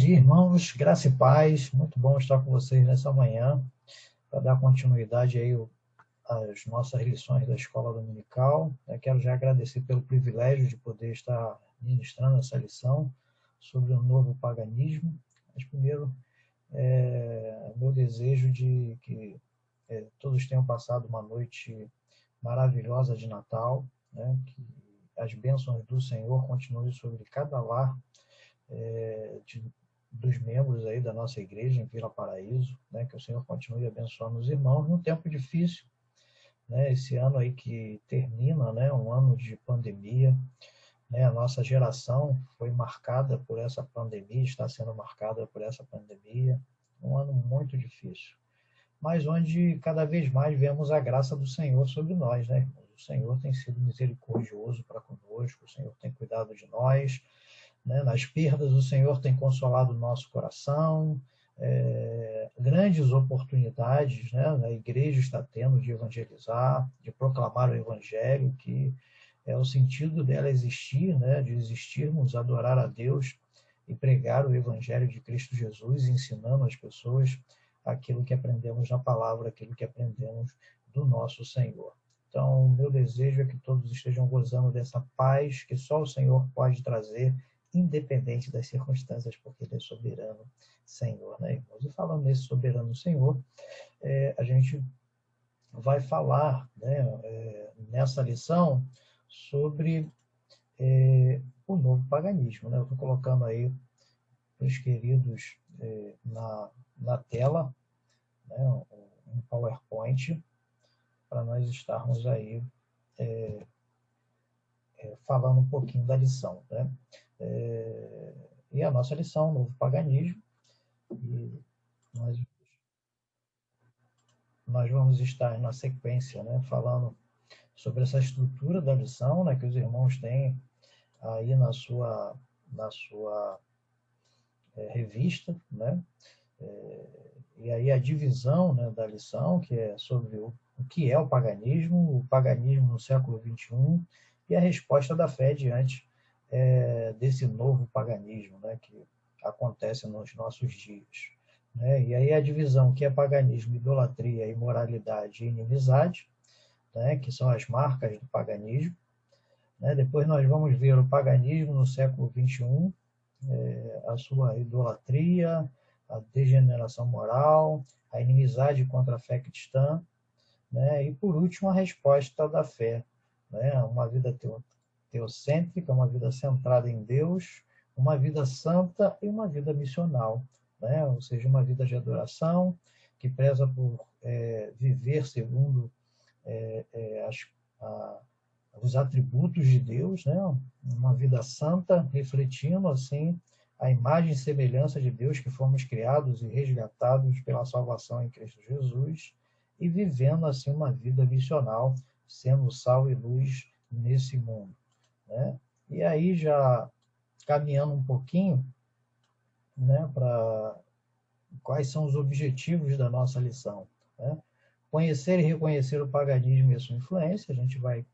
dia, irmãos, graça e paz. Muito bom estar com vocês nessa manhã para dar continuidade aí às nossas lições da Escola Dominical. Eu quero já agradecer pelo privilégio de poder estar ministrando essa lição sobre o novo paganismo. Mas primeiro, meu desejo de que todos tenham passado uma noite maravilhosa de Natal, né? Que as bênçãos do Senhor continuem sobre cada lar dos membros aí da nossa igreja em Vila Paraíso, né? Que o Senhor continue abençoando os irmãos num tempo difícil, né? Esse ano aí que termina, né? Um ano de pandemia, né? A nossa geração foi marcada por essa pandemia, está sendo marcada por essa pandemia, um ano muito difícil, mas onde cada vez mais vemos a graça do Senhor sobre nós, né? O Senhor tem sido misericordioso para conosco, o Senhor tem cuidado de nós, né? Nas perdas, o Senhor tem consolado o nosso coração, grandes oportunidades, né? A igreja está tendo de evangelizar, de proclamar o Evangelho, que é o sentido dela existir, né? De existirmos, adorar a Deus e pregar o Evangelho de Cristo Jesus, ensinando as pessoas aquilo que aprendemos na palavra, aquilo que aprendemos do nosso Senhor. Então, meu desejo é que todos estejam gozando dessa paz que só o Senhor pode trazer, independente das circunstâncias, porque Ele é soberano Senhor, né, irmãos? E falando nesse soberano Senhor, a gente vai falar, né, nessa lição sobre o novo paganismo, né? Eu estou colocando aí os queridos na tela, né, um PowerPoint, para nós estarmos aí falando um pouquinho da lição, né? E a nossa lição, o novo paganismo, e nós vamos estar na sequência, né, falando sobre essa estrutura da lição, né, que os irmãos têm aí na sua revista, né? E aí a divisão, né, da lição, que é sobre o que é o paganismo no século XXI, e a resposta da fé diante desse novo paganismo, né, que acontece nos nossos dias, né? E aí a divisão que é paganismo, idolatria, imoralidade e inimizade, né, que são as marcas do paganismo, né? Depois nós vamos ver o paganismo no século XXI, a sua idolatria, a degeneração moral, a inimizade contra a fé cristã, né? E por último a resposta da fé, né? Uma vida teocêntrica, uma vida centrada em Deus, uma vida santa e uma vida missional, né? Ou seja, uma vida de adoração que preza por viver segundo os atributos de Deus, né? Uma vida santa, refletindo assim a imagem e semelhança de Deus que fomos criados e resgatados pela salvação em Cristo Jesus, e vivendo assim uma vida missional, sendo sal e luz nesse mundo, né? E aí já caminhando um pouquinho, né, para quais são os objetivos da nossa lição, né? Conhecer e reconhecer o paganismo e a sua influência, a gente vai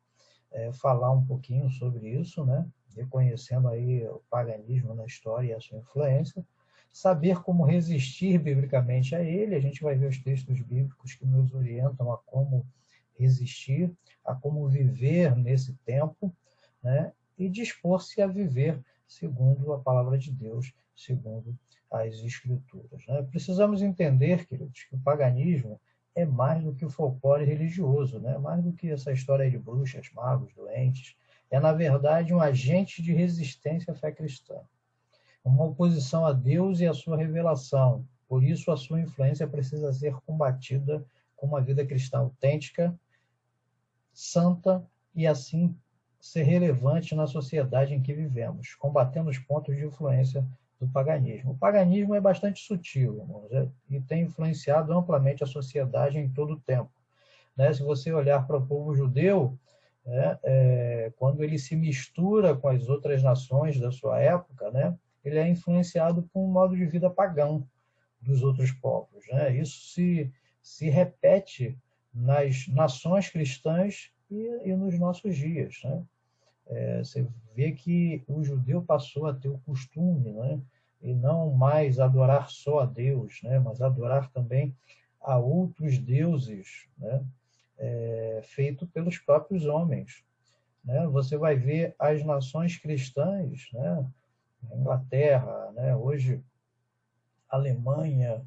falar um pouquinho sobre isso, né? Reconhecendo aí o paganismo na história e a sua influência, saber como resistir biblicamente a ele, a gente vai ver os textos bíblicos que nos orientam a como resistir, a como viver nesse tempo, né? E dispor-se a viver segundo a palavra de Deus, segundo as Escrituras, né? Precisamos entender, queridos, que o paganismo é mais do que o folclore religioso, né? Mais do que essa história de bruxas, magos, doentes. É, na verdade, um agente de resistência à fé cristã. Uma oposição a Deus e à sua revelação. Por isso, a sua influência precisa ser combatida com uma vida cristã autêntica, santa, e assim ser relevante na sociedade em que vivemos, combatendo os pontos de influência do paganismo. O paganismo é bastante sutil, irmãos, e tem influenciado amplamente a sociedade em todo o tempo, né? Se você olhar para o povo judeu, quando ele se mistura com as outras nações da sua época, né, ele é influenciado por um modo de vida pagão dos outros povos, né? Isso se repete nas nações cristãs e nos nossos dias, né? Você vê que o judeu passou a ter o costume, né, e não mais adorar só a Deus, né? Mas adorar também a outros deuses, né? Feito pelos próprios homens, né? Você vai ver as nações cristãs, né? Inglaterra, né? Hoje Alemanha,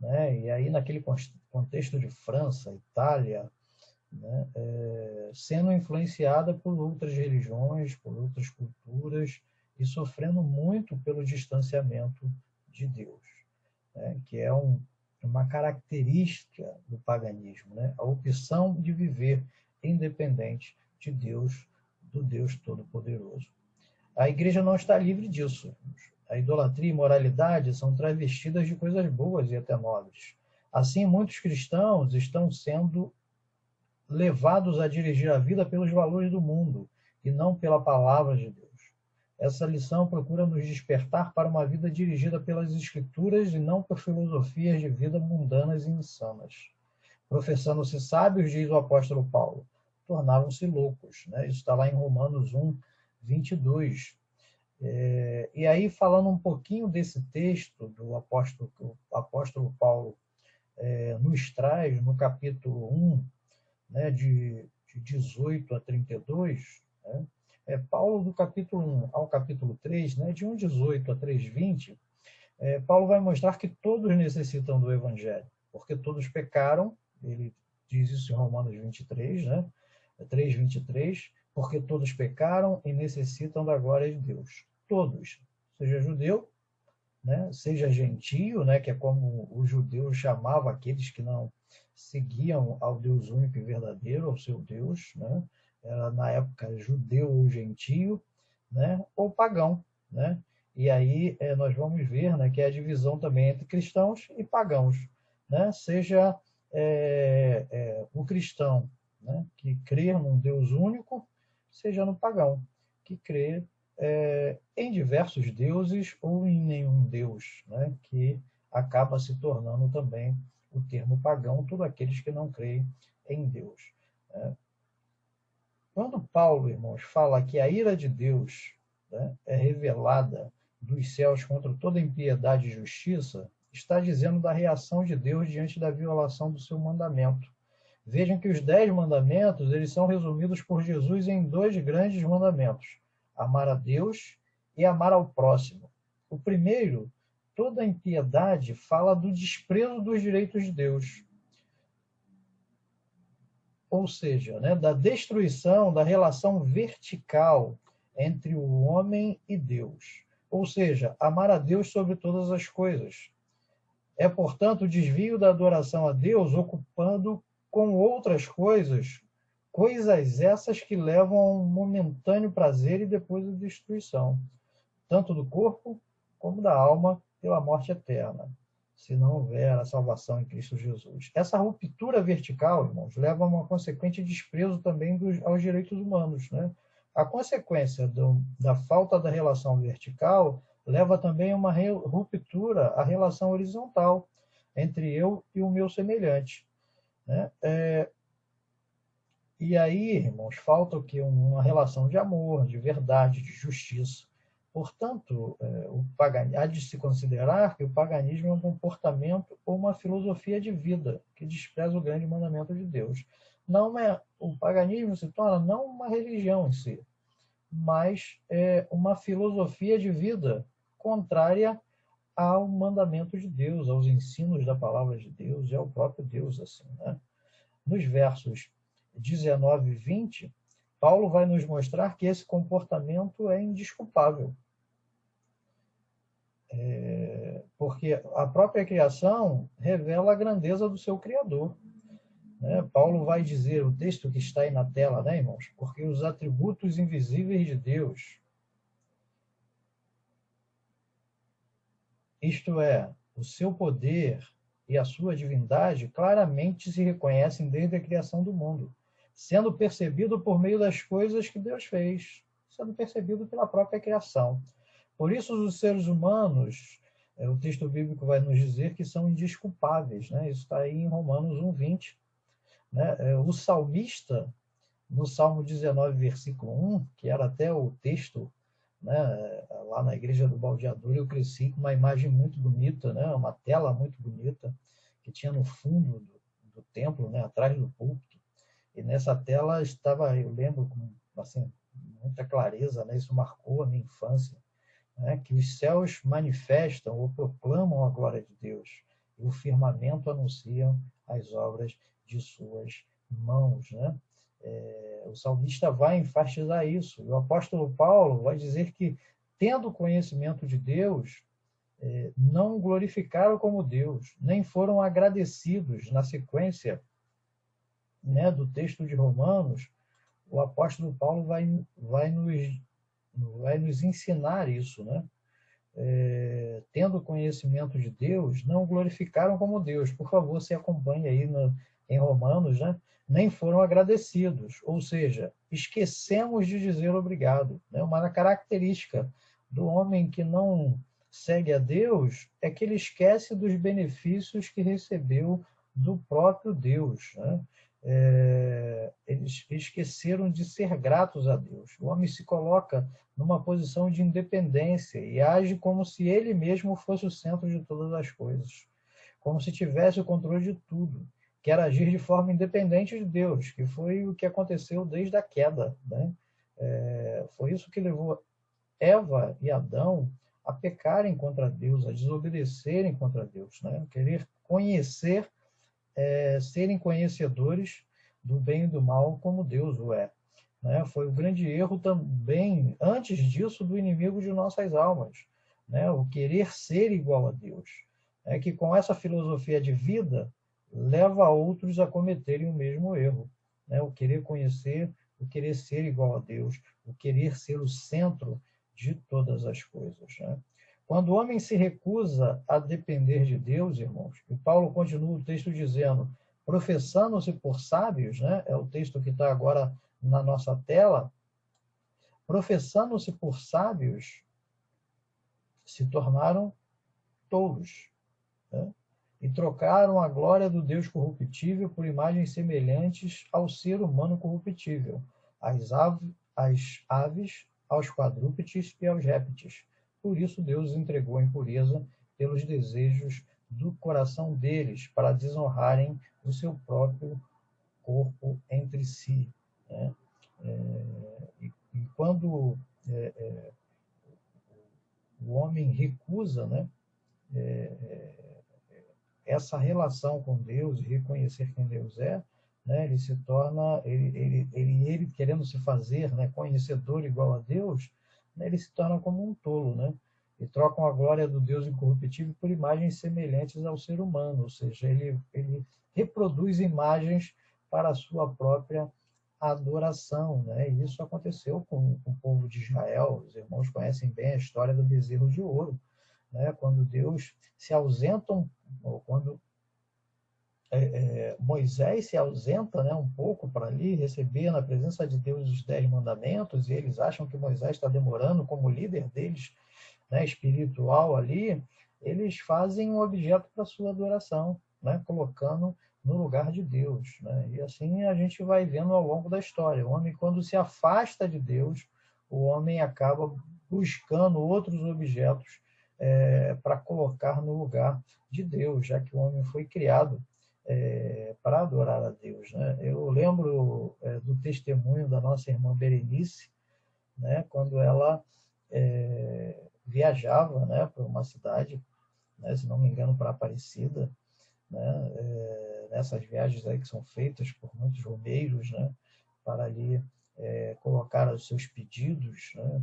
né? E aí naquele contexto de França, Itália, né? Sendo influenciada por outras religiões, por outras culturas e sofrendo muito pelo distanciamento de Deus, né? Que é uma característica do paganismo, né? A opção de viver independente de Deus, do Deus Todo-Poderoso. A igreja não está livre disso. A idolatria e imoralidade são travestidas de coisas boas e até nobres. Assim, muitos cristãos estão sendo levados a dirigir a vida pelos valores do mundo e não pela palavra de Deus. Essa lição procura nos despertar para uma vida dirigida pelas Escrituras e não por filosofias de vida mundanas e insanas. Professando-se sábios, diz o apóstolo Paulo, tornaram-se loucos. Né? Isso está lá em Romanos 1, 22. E aí, falando um pouquinho desse texto do apóstolo Paulo nos traz, no capítulo 1, né, de 18 a 32, né, Paulo, do capítulo 1 ao capítulo 3, né, de 1,18 a 3,20, Paulo vai mostrar que todos necessitam do Evangelho, porque todos pecaram, ele diz isso em Romanos 23, né, 3,23, porque todos pecaram e necessitam da glória de Deus. Todos, seja judeu, né, seja gentio, né, que é como os judeus chamavam aqueles que não seguiam ao Deus único e verdadeiro, ao seu Deus, né, era na época judeu ou gentio, né, ou pagão, né, e aí nós vamos ver, né, que é a divisão também entre cristãos e pagãos, né, seja o cristão, né, que crê num Deus único, seja no pagão, que crê em diversos deuses ou em nenhum deus, né, que acaba se tornando também o termo pagão, todos aqueles que não creem em Deus. Quando Paulo, irmãos, fala que a ira de Deus, né, é revelada dos céus contra toda impiedade e justiça, está dizendo da reação de Deus diante da violação do seu mandamento. Vejam que os 10 mandamentos eles são resumidos por Jesus em 2 grandes mandamentos: amar a Deus e amar ao próximo. O primeiro, toda a impiedade, fala do desprezo dos direitos de Deus. Ou seja, né, da destruição da relação vertical entre o homem e Deus. Ou seja, amar a Deus sobre todas as coisas. É, portanto, o desvio da adoração a Deus ocupando com outras coisas essas que levam a um momentâneo prazer e depois a destruição, tanto do corpo como da alma, pela morte eterna, se não houver a salvação em Cristo Jesus. Essa ruptura vertical, irmãos, leva a uma consequente desprezo também aos direitos humanos, né? A consequência da falta da relação vertical leva também a uma ruptura à relação horizontal entre eu e o meu semelhante, né? E aí, irmãos, falta o quê? Uma relação de amor, de verdade, de justiça. Portanto, há de se considerar que o paganismo é um comportamento ou uma filosofia de vida que despreza o grande mandamento de Deus. O paganismo se torna não uma religião em si, mas uma filosofia de vida contrária ao mandamento de Deus, aos ensinos da palavra de Deus e ao próprio Deus, assim, né? Nos versos 19 e 20, Paulo vai nos mostrar que esse comportamento é indesculpável. Porque a própria criação revela a grandeza do seu Criador. Né? Paulo vai dizer, o texto que está aí na tela, né, irmãos? Porque os atributos invisíveis de Deus, isto é, o seu poder e a sua divindade, claramente se reconhecem desde a criação do mundo, sendo percebido por meio das coisas que Deus fez, sendo percebido pela própria criação. Por isso, os seres humanos, o texto bíblico vai nos dizer que são indesculpáveis, né? Isso está aí em Romanos 1,20. Né? O salmista, no Salmo 19, versículo 1, que era até o texto, né? Lá na igreja do Baldeador eu cresci com uma imagem muito bonita, né? Uma tela muito bonita que tinha no fundo do templo, né? Atrás do púlpito. E nessa tela estava, eu lembro com assim, muita clareza, né? Isso marcou a minha infância, né? Que os céus manifestam ou proclamam a glória de Deus e o firmamento anuncia as obras de suas mãos, né? O salmista vai enfatizar isso. E o apóstolo Paulo vai dizer que, tendo conhecimento de Deus, não glorificaram como Deus, nem foram agradecidos. Na sequência, né, do texto de Romanos, o apóstolo Paulo vai nos ensinar isso, né? Tendo conhecimento de Deus, não o glorificaram como Deus. Por favor, se acompanhe aí em Romanos, né? Nem foram agradecidos, ou seja, esquecemos de dizer obrigado, né? Uma característica do homem que não segue a Deus é que ele esquece dos benefícios que recebeu do próprio Deus, né? Eles esqueceram de ser gratos a Deus. O homem se coloca numa posição de independência e age como se ele mesmo fosse o centro de todas as coisas, como se tivesse o controle de tudo, quer agir de forma independente de Deus, que foi o que aconteceu desde a queda, né? Foi isso que levou Eva e Adão a pecarem contra Deus, a desobedecerem contra Deus, né? Querer conhecer, serem conhecedores do bem e do mal como Deus o é. Né? Foi o grande erro também, antes disso, do inimigo de nossas almas, né? O querer ser igual a Deus, né? Que com essa filosofia de vida leva outros a cometerem o mesmo erro, né? O querer conhecer, o querer ser igual a Deus, o querer ser o centro de todas as coisas, né? Quando o homem se recusa a depender de Deus, irmãos, e Paulo continua o texto dizendo, professando-se por sábios, né? É o texto que está agora na nossa tela, professando-se por sábios, se tornaram tolos, né? E trocaram a glória do Deus corruptível por imagens semelhantes ao ser humano corruptível, às aves, aos quadrúpedes e aos répteis. Por isso Deus entregou a impureza pelos desejos do coração deles, para desonrarem o seu próprio corpo entre si, né? E quando o homem recusa, né, essa relação com Deus, reconhecer quem Deus é, né, ele se torna, ele querendo se fazer, né, conhecedor igual a Deus, né, ele se torna como um tolo, né? E trocam a glória do Deus incorruptível por imagens semelhantes ao ser humano, ou seja, ele reproduz imagens para a sua própria adoração, né? E isso aconteceu com o povo de Israel. Os irmãos conhecem bem a história do bezerro de ouro, né? Quando Deus se ausenta, ou quando Moisés se ausenta, né, um pouco para ali receber na presença de Deus os 10 mandamentos, e eles acham que Moisés está demorando como líder deles, né, espiritual ali, eles fazem um objeto para sua adoração, né, colocando no lugar de Deus, né? E assim a gente vai vendo ao longo da história. O homem, quando se afasta de Deus, o homem acaba buscando outros objetos para colocar no lugar de Deus, já que o homem foi criado para adorar a Deus, né? Eu lembro do testemunho da nossa irmã Berenice, né, quando ela viajava, né, para uma cidade, né, se não me engano, para Aparecida, né, nessas viagens aí que são feitas por muitos romeiros, né, para ali colocar os seus pedidos, né,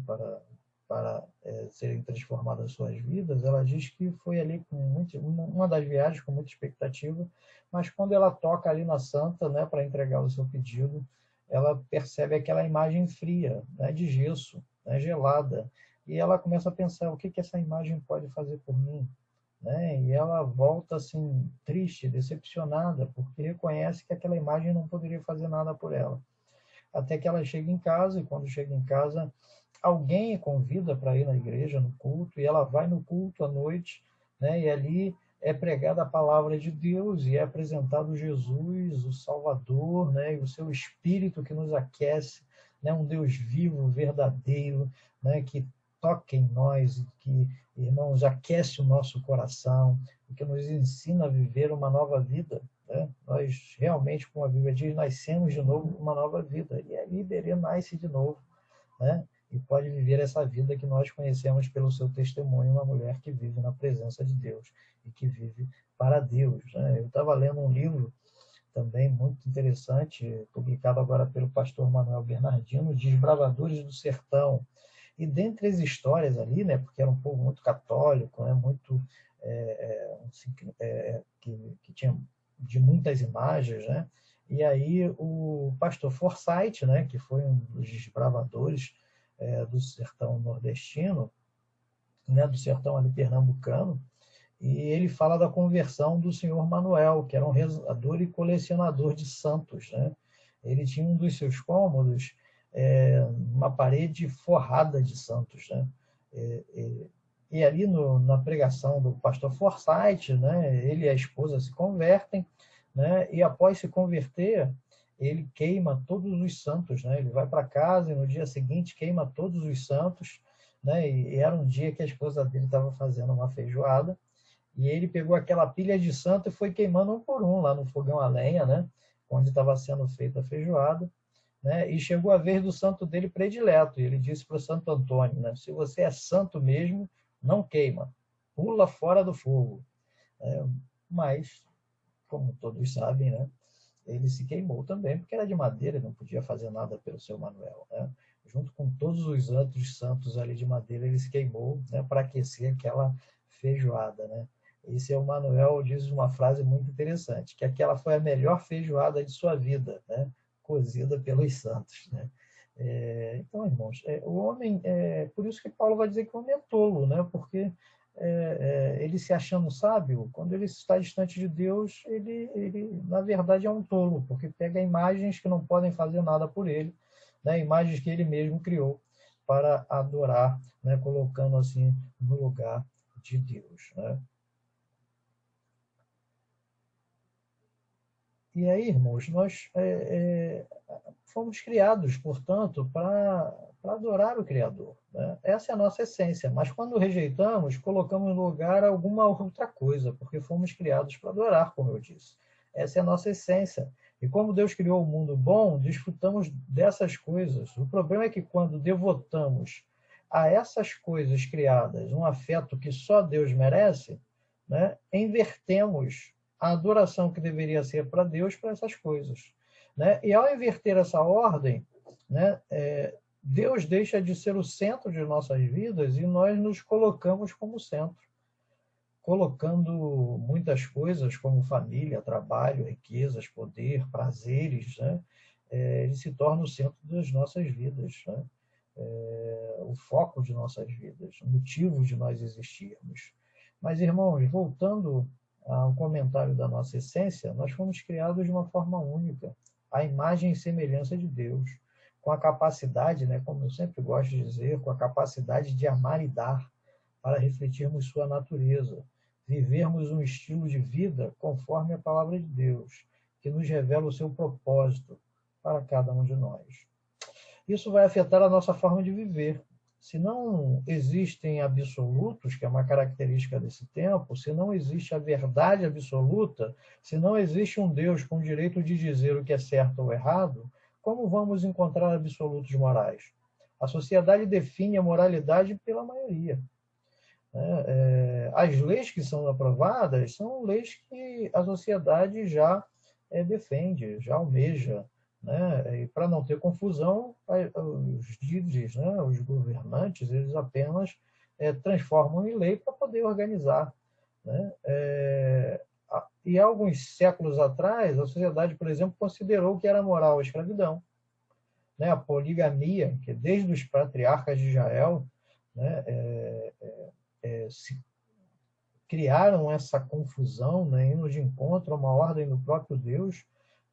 para serem transformadas as suas vidas. Ela diz que foi ali com uma das viagens com muita expectativa, mas quando ela toca ali na Santa, né, para entregar o seu pedido, ela percebe aquela imagem fria, né, de gesso, né, gelada, e ela começa a pensar, o que essa imagem pode fazer por mim? Né? E ela volta assim, triste, decepcionada, porque reconhece que aquela imagem não poderia fazer nada por ela. Até que ela chega em casa, e quando chega em casa, alguém a convida para ir na igreja, no culto, e ela vai no culto à noite, né? E ali é pregada a palavra de Deus, e é apresentado Jesus, o Salvador, né? E o seu Espírito que nos aquece, né? Um Deus vivo, verdadeiro, né? Que toca em nós e que, irmãos, aquece o nosso coração, e que nos ensina a viver uma nova vida. Né? Nós realmente, como a Bíblia diz, nascemos de novo uma nova vida. E aí Iberê nasce de novo, né? E pode viver essa vida que nós conhecemos pelo seu testemunho, uma mulher que vive na presença de Deus e que vive para Deus. Né? Eu estava lendo um livro também muito interessante, publicado agora pelo pastor Manuel Bernardino, Desbravadores do Sertão. E dentre as histórias ali, né, porque era um povo muito católico, né, muito que tinha de muitas imagens, né? E aí o pastor Forsyth, né, que foi um dos desbravadores do sertão nordestino, né, do sertão ali pernambucano, e ele fala da conversão do senhor Manuel, que era um rezador e colecionador de santos, né? Ele tinha um dos seus cômodos, uma parede forrada de santos, né? E ali na pregação do pastor Forsyth, né, ele e a esposa se convertem, né? E após se converter, ele queima todos os santos, né? Ele vai para casa e no dia seguinte queima todos os santos, né? E era um dia que a esposa dele estava fazendo uma feijoada, e ele pegou aquela pilha de santo e foi queimando um por um lá no fogão a lenha, né? Onde estava sendo feita a feijoada, né? E chegou a vez do santo dele predileto. E ele disse para o Santo Antônio, né? Se você é santo mesmo, não queima, pula fora do fogo. Mas, como todos sabem, né? Ele se queimou também, porque era de madeira, não podia fazer nada pelo seu Manuel, né? Junto com todos os outros santos ali de madeira, ele se queimou, né, para aquecer aquela feijoada, né? Esse é o Manuel, diz uma frase muito interessante, que aquela foi a melhor feijoada de sua vida, né? Cozida pelos santos, né? Então, irmãos, o homem, por isso que Paulo vai dizer que o homem é tolo, né? Porque ele se achando sábio, quando ele está distante de Deus, ele na verdade é um tolo, porque pega imagens que não podem fazer nada por ele, né? Imagens que ele mesmo criou para adorar, né? Colocando assim no lugar de Deus, né? E aí, irmãos, nós fomos criados, portanto, para adorar o Criador, né? Essa é a nossa essência. Mas quando rejeitamos, colocamos no lugar alguma outra coisa, porque fomos criados para adorar, como eu disse. Essa é a nossa essência. E como Deus criou o mundo bom, desfrutamos dessas coisas. O problema é que quando devotamos a essas coisas criadas um afeto que só Deus merece, né, invertemos a adoração que deveria ser para Deus para essas coisas, né? E ao inverter essa ordem, né, Deus deixa de ser o centro de nossas vidas e nós nos colocamos como centro, colocando muitas coisas como família, trabalho, riquezas, poder, prazeres, né? Ele se torna o centro das nossas vidas, né? O foco de nossas vidas, o motivo de nós existirmos. Mas, irmãos, voltando ao comentário da nossa essência, nós fomos criados de uma forma única, à imagem e semelhança de Deus, com a capacidade, né, como eu sempre gosto de dizer, com a capacidade de amar e dar, para refletirmos sua natureza, vivermos um estilo de vida conforme a palavra de Deus, que nos revela o seu propósito para cada um de nós. Isso vai afetar a nossa forma de viver. Se não existem absolutos, que é uma característica desse tempo, se não existe a verdade absoluta, se não existe um Deus com o direito de dizer o que é certo ou errado, como vamos encontrar absolutos morais? A sociedade define a moralidade pela maioria. As leis que são aprovadas são leis que a sociedade já defende, já almeja, né? E para não ter confusão, os líderes, né, os governantes, eles apenas transformam em lei para poder organizar, né? E há alguns séculos atrás, a sociedade, por exemplo, considerou que era moral a escravidão, né? A poligamia, que desde os patriarcas de Israel, né, se criaram essa confusão, né, indo de encontro a uma ordem do próprio Deus,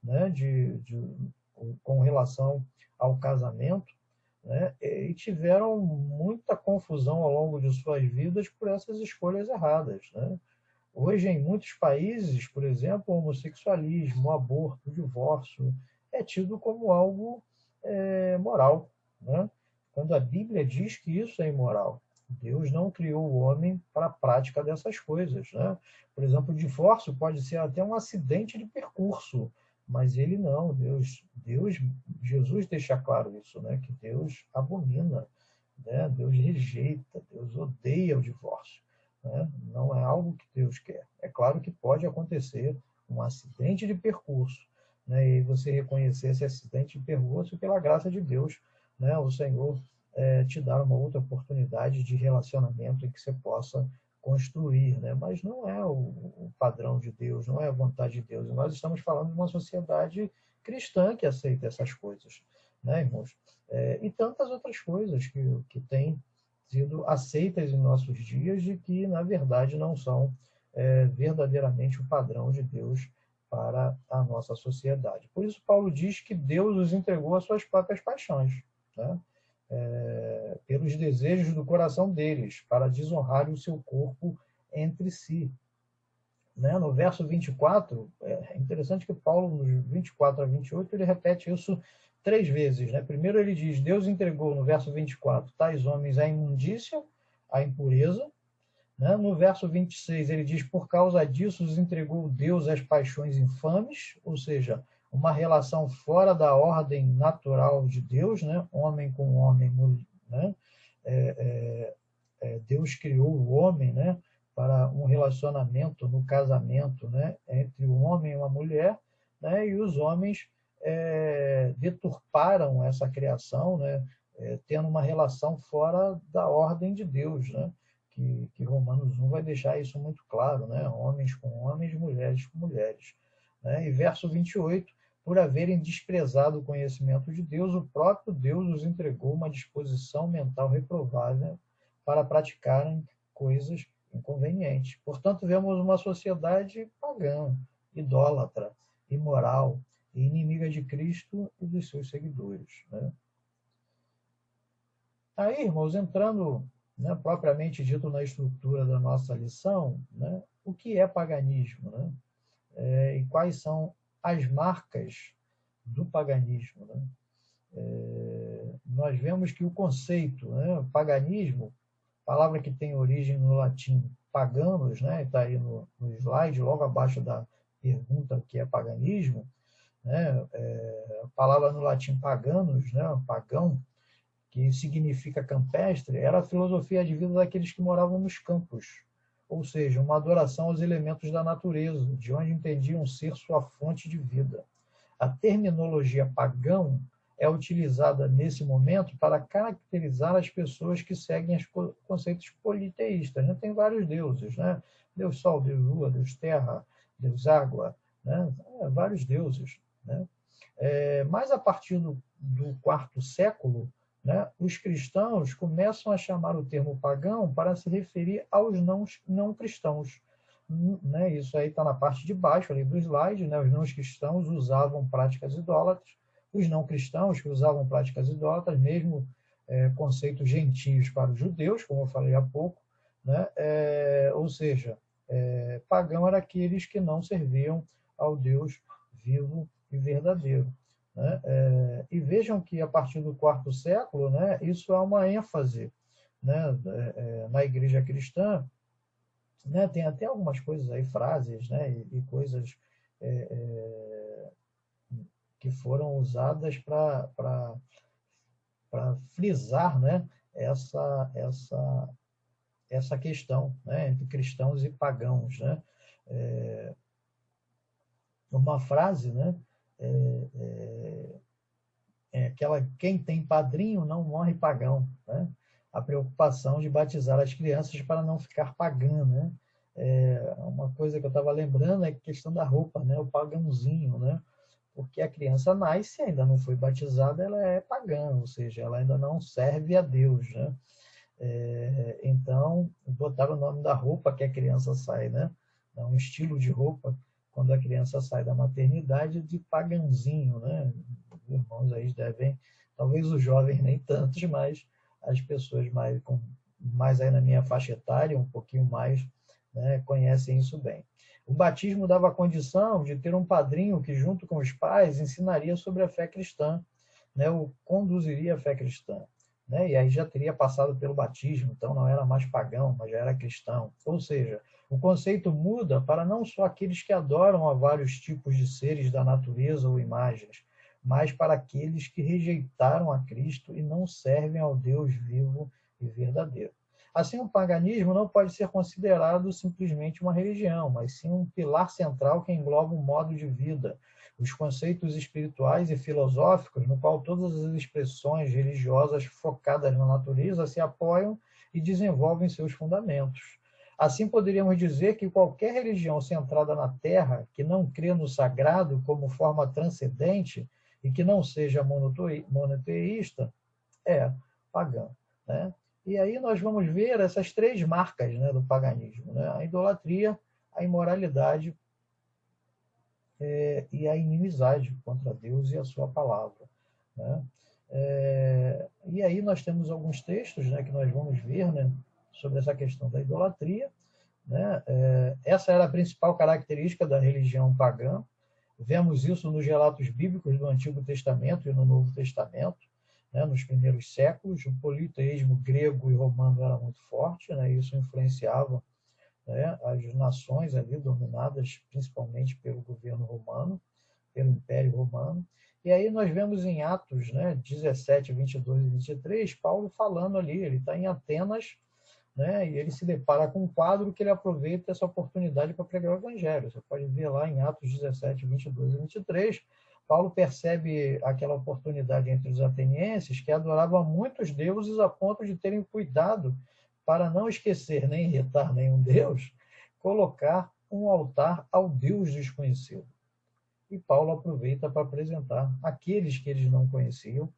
né, com relação ao casamento, né, e tiveram muita confusão ao longo de suas vidas por essas escolhas erradas, né? Hoje, em muitos países, por exemplo, o homossexualismo, o aborto, o divórcio é tido como algo moral, né? quando a Bíblia diz que isso é imoral. Deus não criou o homem para a prática dessas coisas, né? Por exemplo, o divórcio pode ser até um acidente de percurso, mas ele não. Jesus deixa claro isso, né? Que Deus abomina, né? Deus rejeita, Deus odeia o divórcio, né? Não é algo que Deus quer. É claro que pode acontecer um acidente de percurso, né? E você reconhecer esse acidente de percurso pela graça de Deus, né? O Senhor te dar uma outra oportunidade de relacionamento em que você possa construir, né? Mas não é o padrão de Deus, não é a vontade de Deus. E nós estamos falando de uma sociedade cristã que aceita essas coisas, né, irmãos? E tantas outras coisas que têm sido aceitas em nossos dias e que, na verdade, não são verdadeiramente o padrão de Deus para a nossa sociedade. Por isso, Paulo diz que Deus os entregou às suas próprias paixões, né? Pelos desejos do coração deles, para desonrar o seu corpo entre si. Né? No verso 24, é interessante que Paulo, nos 24 a 28, ele repete isso 3 vezes. Né? Primeiro ele diz, Deus entregou, no verso 24, tais homens à imundícia, à impureza. Né? No verso 26, ele diz, por causa disso os entregou Deus às paixões infames, ou seja, uma relação fora da ordem natural de Deus, né? Homem com homem, né? Deus criou o homem, né? Para um relacionamento no casamento, né? Entre um homem e uma mulher, né? E os homens deturparam essa criação, né? Tendo uma relação fora da ordem de Deus, né? Que Romanos 1 vai deixar isso muito claro, né? Homens com homens, mulheres com mulheres. Né? E verso 28, por haverem desprezado o conhecimento de Deus, o próprio Deus os entregou uma disposição mental reprovável para praticarem coisas inconvenientes. Portanto, vemos uma sociedade pagã, idólatra, imoral e inimiga de Cristo e dos seus seguidores. Né? Aí, irmãos, entrando, né, propriamente dito na estrutura da nossa lição, né, o que é paganismo, né? E quais são as marcas do paganismo, né? Nós vemos que o conceito, né, paganismo, palavra que tem origem no latim paganos, né, está aí no slide, logo abaixo da pergunta que é paganismo, né, a palavra no latim paganos, né, pagão, que significa campestre, era a filosofia de vida daqueles que moravam nos campos, ou seja, uma adoração aos elementos da natureza, de onde entendiam ser sua fonte de vida. A terminologia pagão é utilizada nesse momento para caracterizar as pessoas que seguem os conceitos politeístas. Né? Tem vários deuses, né? Deus Sol, Deus Lua, Deus Terra, Deus Água, né? Vários deuses. Né? Mas a partir do quarto século, né, os cristãos começam a chamar o termo pagão para se referir aos não cristãos. Né? Isso aí está na parte de baixo ali do slide. Né? Os não cristãos usavam práticas idólatras, os não cristãos que usavam práticas idólatras, mesmo conceitos gentios para os judeus, como eu falei há pouco, né? Ou seja, pagão era aqueles que não serviam ao Deus vivo e verdadeiro. Né? E vejam que a partir do quarto século, né, isso é uma ênfase, né, na igreja cristã, né, tem até algumas coisas aí, frases, né, e coisas que foram usadas para frisar, né, essa questão, né, entre cristãos e pagãos. Né? Uma frase, né, aquela, quem tem padrinho não morre pagão. Né? A preocupação de batizar as crianças para não ficar pagã. Né? Uma coisa que eu estava lembrando é a questão da roupa, né? O pagãozinho, né? Porque a criança nasce, ainda não foi batizada, ela é pagã, ou seja, ela ainda não serve a Deus. Né? Então, botaram o nome da roupa que a criança sai, né? É um estilo de roupa, quando a criança sai da maternidade, de pagãozinho. Né? Os irmãos aí devem, talvez os jovens nem tantos, mas as pessoas mais aí na minha faixa etária, um pouquinho mais, né, conhecem isso bem. O batismo dava a condição de ter um padrinho que, junto com os pais, ensinaria sobre a fé cristã, né, o conduziria a fé cristã. né? E aí já teria passado pelo batismo, então não era mais pagão, mas já era cristão. Ou seja, o conceito muda para não só aqueles que adoram a vários tipos de seres da natureza ou imagens, mas para aqueles que rejeitaram a Cristo e não servem ao Deus vivo e verdadeiro. Assim, o paganismo não pode ser considerado simplesmente uma religião, mas sim um pilar central que engloba um modo de vida, os conceitos espirituais e filosóficos, no qual todas as expressões religiosas focadas na natureza se apoiam e desenvolvem seus fundamentos. Assim, poderíamos dizer que qualquer religião centrada na terra, que não crê no sagrado como forma transcendente e que não seja monoteísta, é pagã, né? E aí nós vamos ver essas três marcas, né, do paganismo, né? A idolatria, a imoralidade e a inimizade contra Deus e a sua palavra, né? E aí nós temos alguns textos, né, que nós vamos ver, né, sobre essa questão da idolatria, né? Essa era a principal característica da religião pagã. Vemos isso nos relatos bíblicos do Antigo Testamento e no Novo Testamento, né? Nos primeiros séculos. O politeísmo grego e romano era muito forte, né? Isso influenciava, né, as nações ali dominadas principalmente pelo governo romano, pelo Império Romano. E aí nós vemos em Atos, né, 17, 22 e 23, Paulo falando ali, ele está em Atenas, né, e ele se depara com um quadro que ele aproveita essa oportunidade para pregar o Evangelho. Você pode ver lá em Atos 17, 22 e 23, Paulo percebe aquela oportunidade entre os atenienses que adoravam muitos deuses a ponto de terem cuidado para não esquecer nem irritar nenhum deus, colocar um altar ao Deus desconhecido. E Paulo aproveita para apresentar aqueles que eles não conheciam,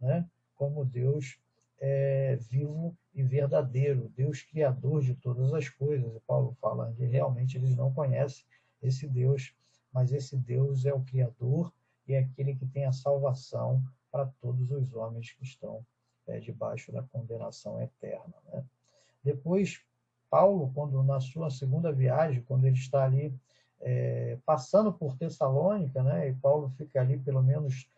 né, como Deus vivo e verdadeiro, Deus criador de todas as coisas. E Paulo fala que realmente eles não conhecem esse Deus, mas esse Deus é o criador e é aquele que tem a salvação para todos os homens que estão debaixo da condenação eterna, né? Depois, Paulo, quando na sua segunda viagem, quando ele está ali passando por Tessalônica, né, e Paulo fica ali pelo menos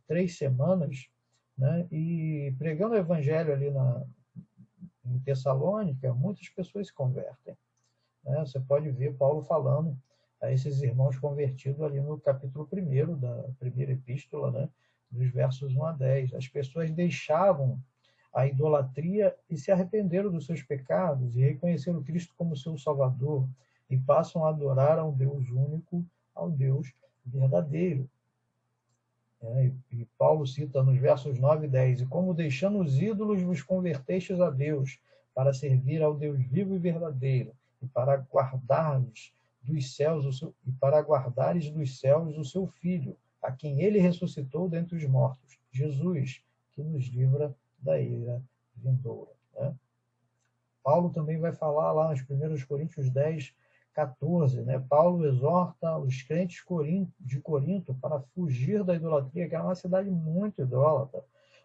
3 semanas, né, e pregando o evangelho ali em Tessalônica, muitas pessoas se convertem, né? Você pode ver Paulo falando a esses irmãos convertidos ali no capítulo 1 da primeira epístola, né, dos versos 1 a 10. As pessoas deixavam a idolatria e se arrependeram dos seus pecados e reconheceram Cristo como seu Salvador e passam a adorar ao Deus único, ao Deus verdadeiro. E Paulo cita nos versos 9 e 10, e como deixando os ídolos vos convertestes a Deus, para servir ao Deus vivo e verdadeiro, e para guardares dos céus o seu Filho, a quem ele ressuscitou dentre os mortos, Jesus, que nos livra da ira vindoura, né? Paulo também vai falar lá nos 1 Coríntios 10, 14, né? Paulo exorta os crentes de Corinto para fugir da idolatria, que era uma cidade muito idólatra,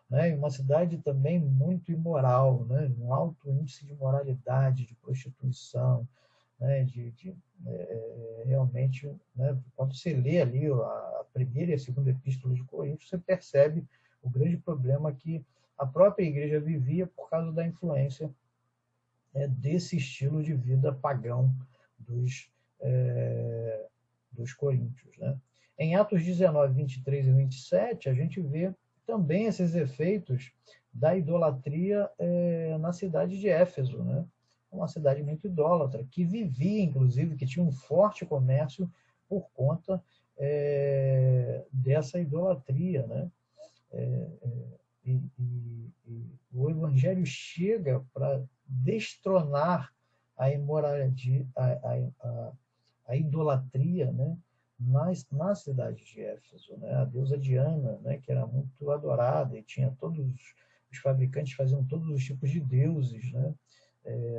né? E uma cidade também muito imoral, né? Um alto índice de moralidade, de prostituição, né? Realmente, né? Quando você lê ali a primeira e a segunda epístola de Coríntios, você percebe o grande problema que a própria igreja vivia por causa da influência desse estilo de vida pagão dos coríntios, né? Em Atos 19, 23 e 27, a gente vê também esses efeitos da idolatria na cidade de Éfeso, né? Uma cidade muito idólatra, que vivia, inclusive, que tinha um forte comércio por conta dessa idolatria, né? E o Evangelho chega para destronar a imoralidade, a idolatria, né, na cidade de Éfeso, né? A deusa Diana, né, que era muito adorada e tinha todos os fabricantes faziam todos os tipos de deuses, né?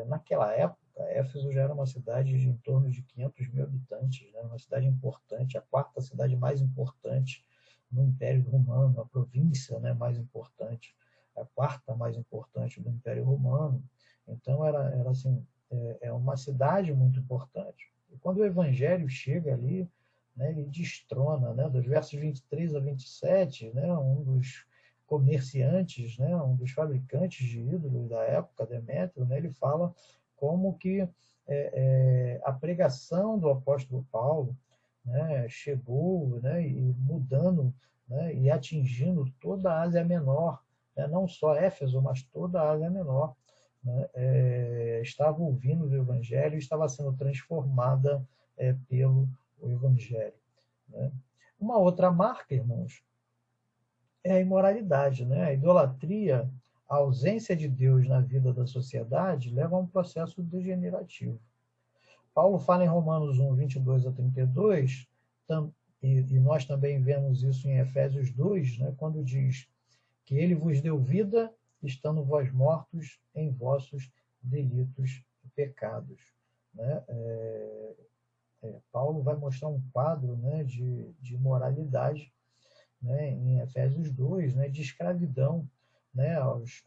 Naquela época, Éfeso já era uma cidade de em torno de 500 mil habitantes, né? Uma cidade importante, a quarta cidade mais importante no Império Romano, a província, né, mais importante, a quarta mais importante do Império Romano. Então era assim, uma cidade muito importante. E quando o Evangelho chega ali, né, ele destrona, né, dos versos 23 a 27, né, um dos comerciantes, né, um dos fabricantes de ídolos da época, Demétrio, né, ele fala como que a pregação do apóstolo Paulo, né, chegou, né, e mudando, né, e atingindo toda a Ásia Menor, né, não só Éfeso, mas toda a Ásia Menor, né, estava ouvindo o Evangelho e estava sendo transformada pelo Evangelho. Né? Uma outra marca, irmãos, é a imoralidade. Né? A idolatria, a ausência de Deus na vida da sociedade, leva a um processo degenerativo. Paulo fala em Romanos 1, 22 a 32, e nós também vemos isso em Efésios 2, né, quando diz que ele vos deu vida, estando vós mortos em vossos delitos e pecados. Né? Paulo vai mostrar um quadro, né, de moralidade, né, em Efésios 2, né, de escravidão, né, aos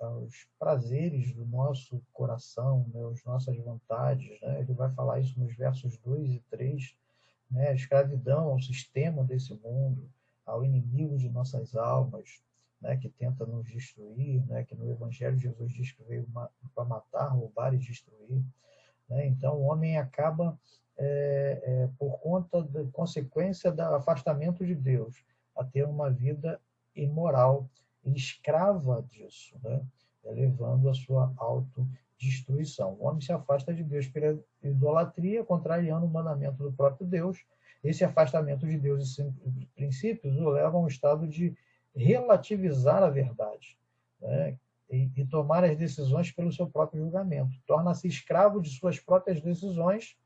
prazeres do nosso coração, né, às nossas vontades. Né? Ele vai falar isso nos versos 2 e 3, né, a escravidão ao sistema desse mundo, ao inimigo de nossas almas, né, que tenta nos destruir, né, que no Evangelho Jesus diz que veio para matar, roubar e destruir. Né? Então, o homem acaba, por conta da consequência do afastamento de Deus, a ter uma vida imoral e escrava disso, né? Levando a sua autodestruição. O homem se afasta de Deus pela idolatria, contrariando o mandamento do próprio Deus. Esse afastamento de Deus e seus princípios o leva a um estado de relativizar a verdade, né? E tomar as decisões pelo seu próprio julgamento. Torna-se escravo de suas próprias decisões,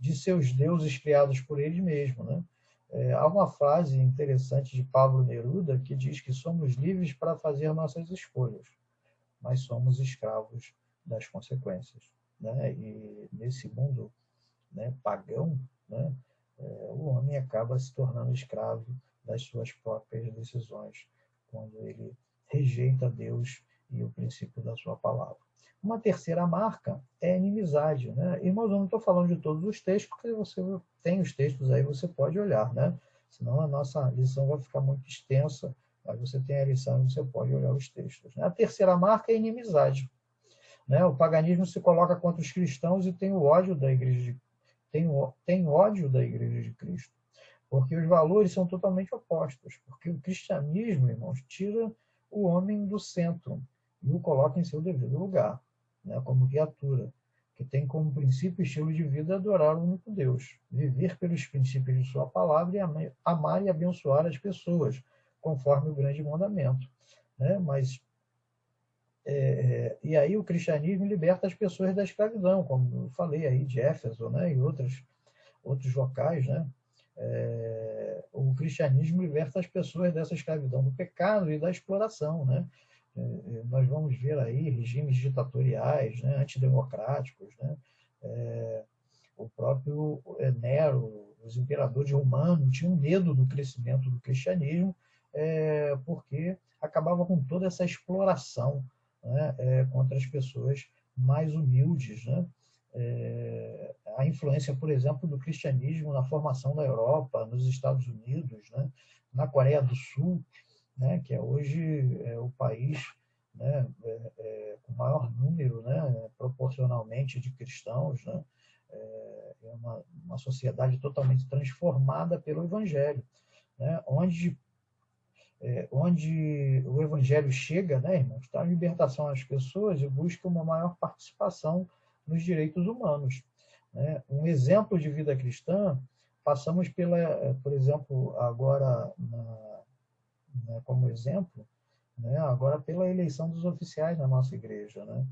de seus deuses criados por ele mesmo. Né? Há uma frase interessante de Pablo Neruda que diz que somos livres para fazer nossas escolhas, mas somos escravos das consequências. Né? E nesse mundo, né, pagão, né, o homem acaba se tornando escravo das suas próprias decisões, quando ele rejeita Deus e o princípio da sua palavra. Uma terceira marca é a inimizade. Né? Irmãos, eu não estou falando de todos os textos, porque você tem os textos aí, você pode olhar, né? Senão a nossa lição vai ficar muito extensa, mas você tem a lição e você pode olhar os textos. Né? A terceira marca é a inimizade. Né? O paganismo se coloca contra os cristãos e tem o ódio da igreja tem ódio da igreja de Cristo, porque os valores são totalmente opostos, porque o cristianismo, irmãos, tira o homem do centro e o coloca em seu devido lugar, né, como criatura, que tem como princípio e estilo de vida adorar o único Deus, viver pelos princípios de sua palavra e amar e abençoar as pessoas, conforme o grande mandamento. Né? Mas e aí o cristianismo liberta as pessoas da escravidão, como eu falei aí de Éfeso, né, e outros locais, né? O cristianismo liberta as pessoas dessa escravidão do pecado e da exploração, né? Nós vamos ver aí regimes ditatoriais, né, antidemocráticos, né? O próprio Nero, os imperadores romanos tinham medo do crescimento do cristianismo, porque acabava com toda essa exploração, né, contra as pessoas mais humildes. Né? A influência, por exemplo, do cristianismo na formação da Europa, nos Estados Unidos, né, na Coreia do Sul, né, que é hoje o país, né, com maior número, né, proporcionalmente, de cristãos. Né? É uma sociedade totalmente transformada pelo Evangelho, né? onde o Evangelho chega, né, irmãos, dá libertação às pessoas e busca uma maior participação nos direitos humanos. Né? Um exemplo de vida cristã, passamos por exemplo, agora, como exemplo, né, agora pela eleição dos oficiais na nossa igreja. Né?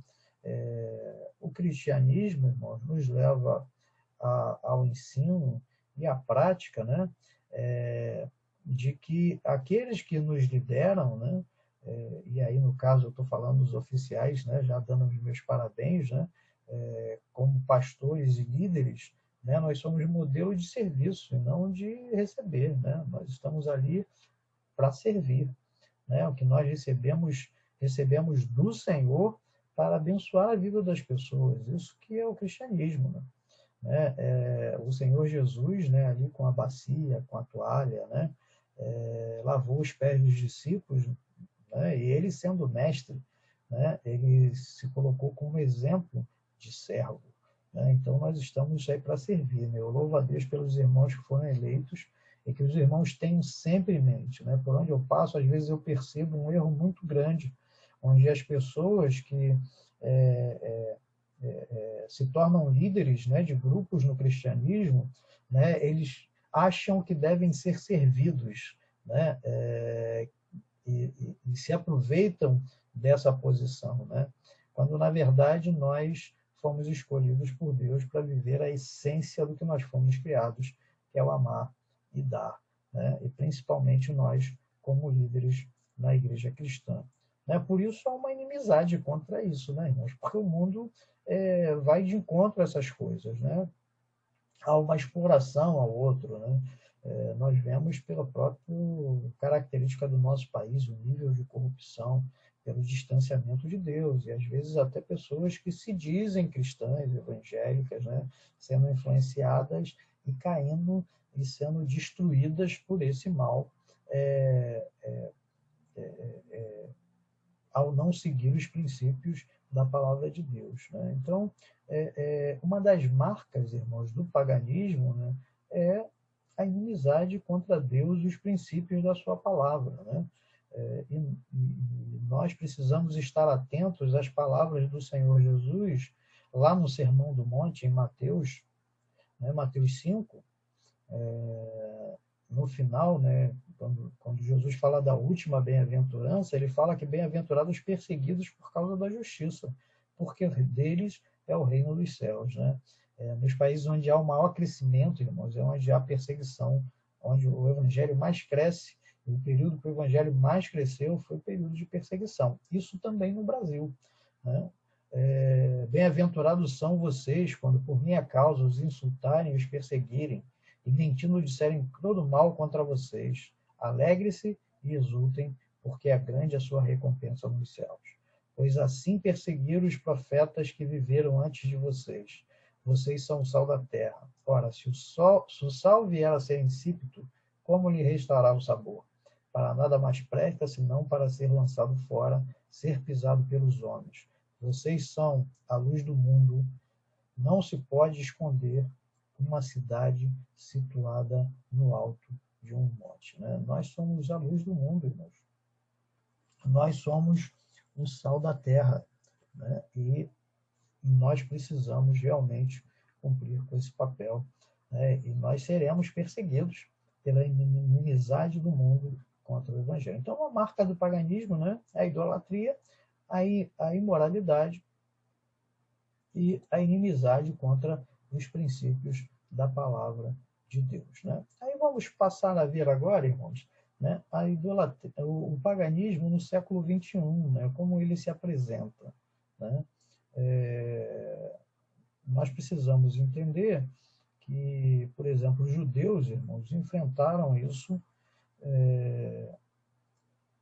O cristianismo, irmãos, nos leva ao ensino e à prática, né, de que aqueles que nos lideram, né, e aí no caso eu estou falando dos oficiais, né, já dando os meus parabéns, né, como pastores e líderes, né, nós somos modelo de serviço e não de receber. Né? Nós estamos ali para servir. Né? O que nós recebemos do Senhor para abençoar a vida das pessoas. Isso que é o cristianismo. Né? O Senhor Jesus, né, ali com a bacia, com a toalha, né, lavou os pés dos discípulos, né? E ele, sendo mestre, né, ele se colocou como exemplo de servo, né? Então, nós estamos aí para servir, né? Eu louvo a Deus pelos irmãos que foram eleitos e que os irmãos tenham sempre em mente, né? Por onde eu passo, às vezes eu percebo um erro muito grande, onde as pessoas que se tornam líderes, né, de grupos no cristianismo, né, eles acham que devem ser servidos, né, e se aproveitam dessa posição, né, quando na verdade nós fomos escolhidos por Deus para viver a essência do que nós fomos criados, que é o amar e dar, né, e principalmente nós como líderes na igreja cristã. Né? Por isso há uma inimizade contra isso, né, irmãos? Porque o mundo vai de encontro a essas coisas, né? Há uma exploração ao outro, né? Nós vemos pela própria característica do nosso país, o nível de corrupção, pelo distanciamento de Deus, e às vezes até pessoas que se dizem cristãs, evangélicas, né? Sendo influenciadas e caindo e sendo destruídas por esse mal, ao não seguir os princípios da palavra de Deus, né? Então, uma das marcas, irmãos, do paganismo, né, é a inimizade contra Deus e os princípios da sua palavra, né? E nós precisamos estar atentos às palavras do Senhor Jesus lá no Sermão do Monte, em Mateus, né, Mateus 5, no final, né, quando Jesus fala da última bem-aventurança, ele fala que bem-aventurados os perseguidos por causa da justiça, porque deles é o reino dos céus, né? Nos países onde há o maior crescimento, irmãos, é onde há perseguição, onde o evangelho mais cresce, e o período que o evangelho mais cresceu foi o período de perseguição. Isso também no Brasil, né? Bem-aventurados são vocês quando por minha causa os insultarem e os perseguirem, e mentindo disserem todo mal contra vocês. Alegre-se e exultem, porque é grande a sua recompensa nos céus. Pois assim perseguiram os profetas que viveram antes de vocês. Vocês são o sal da terra. Ora, se o sal vier a ser insípido, como lhe restará o sabor? Para nada mais presta, senão para ser lançado fora, ser pisado pelos homens. Vocês são a luz do mundo. Não se pode esconder uma cidade situada no alto de um monte, né? Nós somos a luz do mundo, irmãos. Nós somos o sal da terra, né? E nós precisamos realmente cumprir com esse papel, né? E nós seremos perseguidos pela inimizade do mundo contra o evangelho. Então, uma marca do paganismo, né, é a idolatria, a imoralidade e a inimizade contra os princípios da palavra de Deus, né? Aí vamos passar a ver agora, irmãos, né, a idolatria, o paganismo no século XXI, né, como ele se apresenta, né? Nós precisamos entender que, por exemplo, os judeus, irmãos, enfrentaram isso,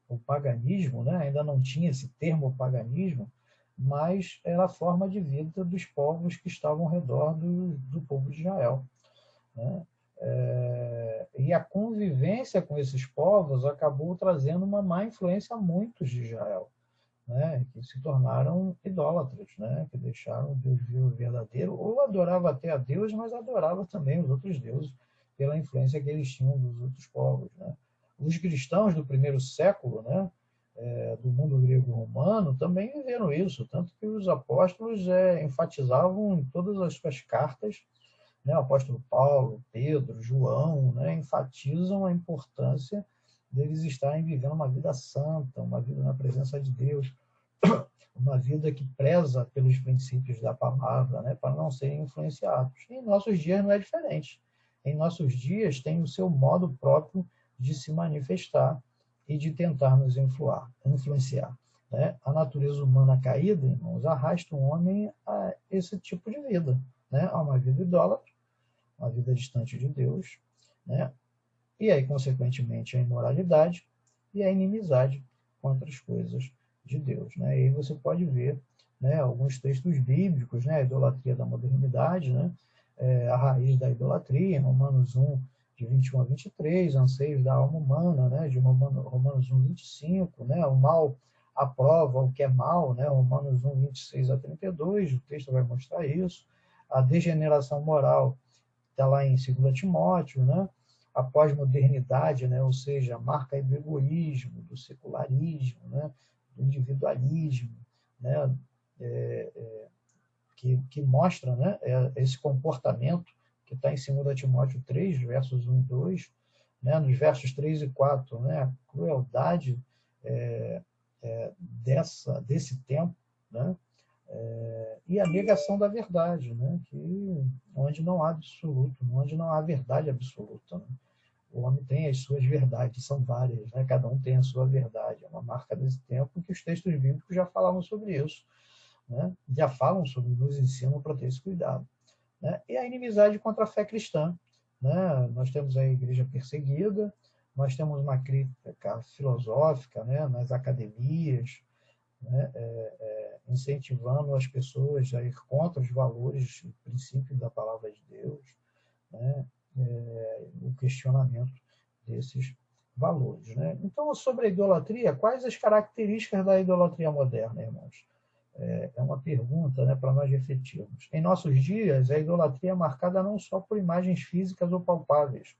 o paganismo, né? Ainda não tinha esse termo paganismo, mas era a forma de vida dos povos que estavam ao redor do povo de Israel, né? E a convivência com esses povos acabou trazendo uma má influência a muitos de Israel, né? Que se tornaram idólatras, né? Que deixaram o Deus vivo verdadeiro, ou adorava até a Deus, mas adorava também os outros deuses pela influência que eles tinham dos outros povos, né? Os cristãos do primeiro século, né, do mundo grego-romano, também viveram isso, tanto que os apóstolos enfatizavam em todas as suas cartas, né, o apóstolo Paulo, Pedro, João, né, enfatizam a importância deles estarem vivendo uma vida santa, uma vida na presença de Deus, uma vida que preza pelos princípios da palavra, né, para não serem influenciados. E em nossos dias não é diferente. Em nossos dias tem o seu modo próprio de se manifestar e de tentar nos influenciar, né? A natureza humana caída, irmãos, arrasta o homem a esse tipo de vida, né? A uma vida idólatra, uma vida distante de Deus, né? E aí, consequentemente, a imoralidade e a inimizade contra as coisas de Deus, né? E aí você pode ver, né, alguns textos bíblicos, né? A idolatria da modernidade, né? A raiz da idolatria, em Romanos 1, de 21 a 23, anseios da alma humana, né, de Romanos 1, 25, né, o mal aprova o que é mal, né, Romanos 1, 26 a 32, o texto vai mostrar isso, a degeneração moral está lá em 2 Timóteo, né, a pós-modernidade, né, ou seja, a marca do egoísmo, do secularismo, né, do individualismo, né, que mostra, né, esse comportamento que está em 2 Timóteo 3, versos 1 e 2, né, nos versos 3 e 4, né, a crueldade desse tempo, né, e a negação da verdade, né, onde não há absoluto, onde não há verdade absoluta. Né? O homem tem as suas verdades, são várias, né? Cada um tem a sua verdade. É uma marca desse tempo que os textos bíblicos já falavam sobre isso, né? Já falam sobre, nos ensinam para ter esse cuidado. Né? E a inimizade contra a fé cristã. Né? Nós temos a igreja perseguida, nós temos uma crítica filosófica, né? Nas academias, né? Incentivando as pessoas a ir contra os valores e princípios da palavra de Deus, né? O questionamento desses valores. Né? Então, sobre a idolatria, quais as características da idolatria moderna, irmãos? É uma pergunta, né, para nós refletirmos. Em nossos dias, a idolatria é marcada não só por imagens físicas ou palpáveis,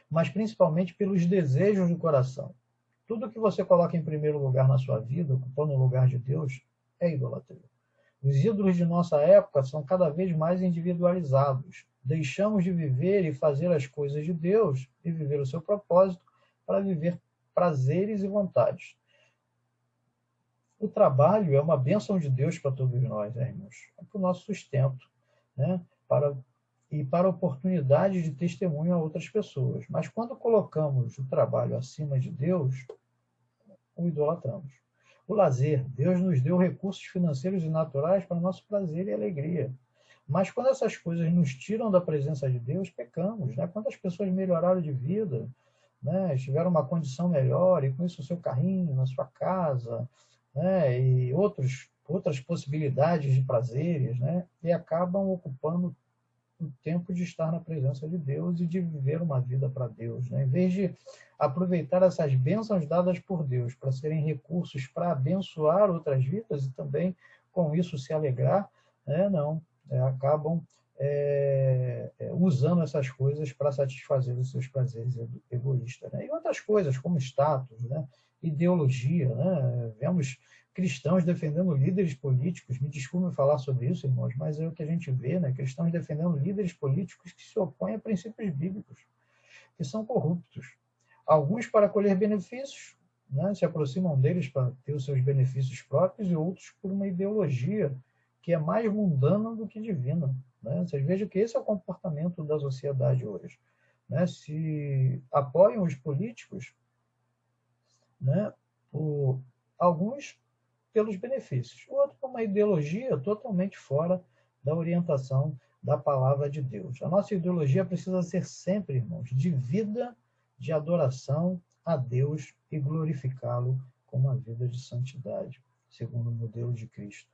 mas principalmente pelos desejos do coração. Tudo que você coloca em primeiro lugar na sua vida, ocupando o lugar de Deus, é idolatria. Os ídolos de nossa época são cada vez mais individualizados. Deixamos de viver e fazer as coisas de Deus e viver o seu propósito para viver prazeres e vontades. O trabalho é uma bênção de Deus para todos nós, né, irmãos? É para o nosso sustento, né? Para a oportunidade de testemunho a outras pessoas. Mas quando colocamos o trabalho acima de Deus, o idolatramos. O lazer, Deus nos deu recursos financeiros e naturais para o nosso prazer e alegria. Mas quando essas coisas nos tiram da presença de Deus, pecamos. Né? Quantas pessoas melhoraram de vida, né? Tiveram uma condição melhor, e com isso o seu carrinho, na sua casa, né? E outras possibilidades de prazeres, né? E acabam ocupando o tempo de estar na presença de Deus e de viver uma vida para Deus. Né? Em vez de aproveitar essas bênçãos dadas por Deus para serem recursos para abençoar outras vidas e também com isso se alegrar, né? Não, acabam usando essas coisas para satisfazer os seus prazeres egoístas. Né? E outras coisas, como status, né? Ideologia. Né? Vemos cristãos defendendo líderes políticos, me desculpe falar sobre isso, irmãos, mas é o que a gente vê, né? Cristãos defendendo líderes políticos que se opõem a princípios bíblicos, que são corruptos. Alguns para colher benefícios, né? Se aproximam deles para ter os seus benefícios próprios, e outros por uma ideologia que é mais mundana do que divina. Né? Vocês vejam que esse é o comportamento da sociedade hoje. Né? Se apoiam os políticos, né? Alguns pelos benefícios, o outro por uma ideologia totalmente fora da orientação da palavra de Deus. A nossa ideologia precisa ser sempre, irmãos, de vida, de adoração a Deus e glorificá-lo com uma vida de santidade, segundo o modelo de Cristo.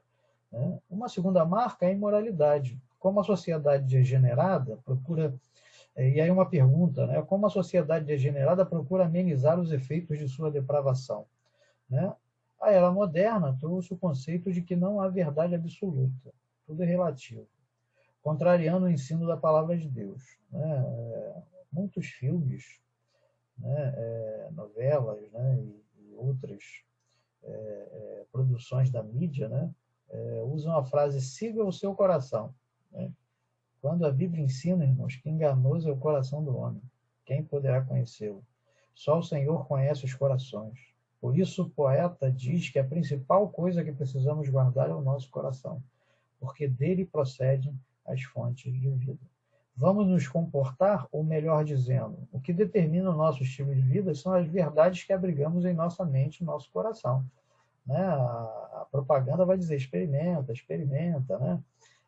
Né? Uma segunda marca é a imoralidade. Como a sociedade degenerada procura... E aí uma pergunta, né? Como a sociedade degenerada procura amenizar os efeitos de sua depravação? Né? A era moderna trouxe o conceito de que não há verdade absoluta, tudo é relativo, contrariando o ensino da palavra de Deus. Né? Muitos filmes, né? Novelas, né? E outras produções da mídia, né? Usam a frase siga o seu coração. Né? Quando a Bíblia ensina, irmãos, que enganoso é o coração do homem, quem poderá conhecê-lo? Só o Senhor conhece os corações. Por isso o poeta diz que a principal coisa que precisamos guardar é o nosso coração, porque dele procedem as fontes de vida. Vamos nos comportar, ou melhor dizendo, o que determina o nosso estilo de vida são as verdades que abrigamos em nossa mente e nosso coração. Né? A propaganda vai dizer experimenta, experimenta, né?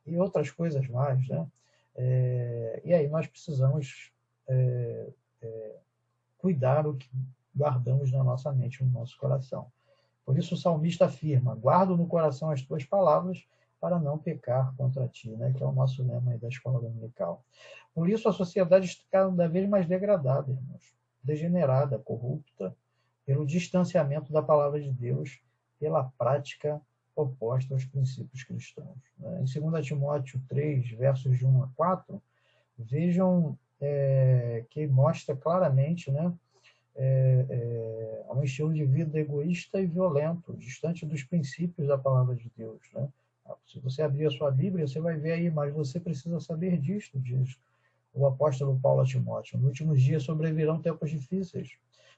E outras coisas mais. Né? E aí nós precisamos cuidar o que guardamos na nossa mente e no nosso coração. Por isso o salmista afirma, guardo no coração as tuas palavras, para não pecar contra ti, né? Que é o nosso lema aí da escola dominical. Por isso a sociedade está cada vez mais degradada, irmãos, degenerada, corrupta, pelo distanciamento da palavra de Deus, pela prática oposta aos princípios cristãos. Né? Em 2 Timóteo 3, versos de 1 a 4, vejam que mostra claramente, né, um estilo de vida egoísta e violento, distante dos princípios da palavra de Deus. Né? Se você abrir a sua Bíblia, você vai ver aí, mas você precisa saber disto, diz o apóstolo Paulo a Timóteo. Nos últimos dias sobrevirão tempos difíceis,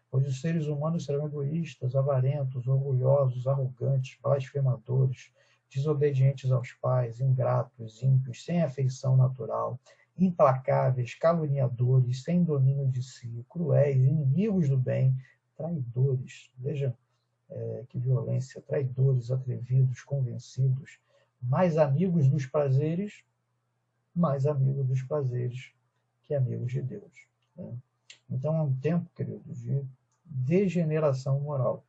pois os seres humanos serão egoístas, avarentos, orgulhosos, arrogantes, blasfemadores, desobedientes aos pais, ingratos, ímpios, sem afeição natural, implacáveis, caluniadores, sem domínio de si, cruéis, inimigos do bem, traidores. Veja que violência, traidores, atrevidos, convencidos, mais amigos dos prazeres que amigos de Deus. Né? Então é um tempo, queridos, de degeneração moral,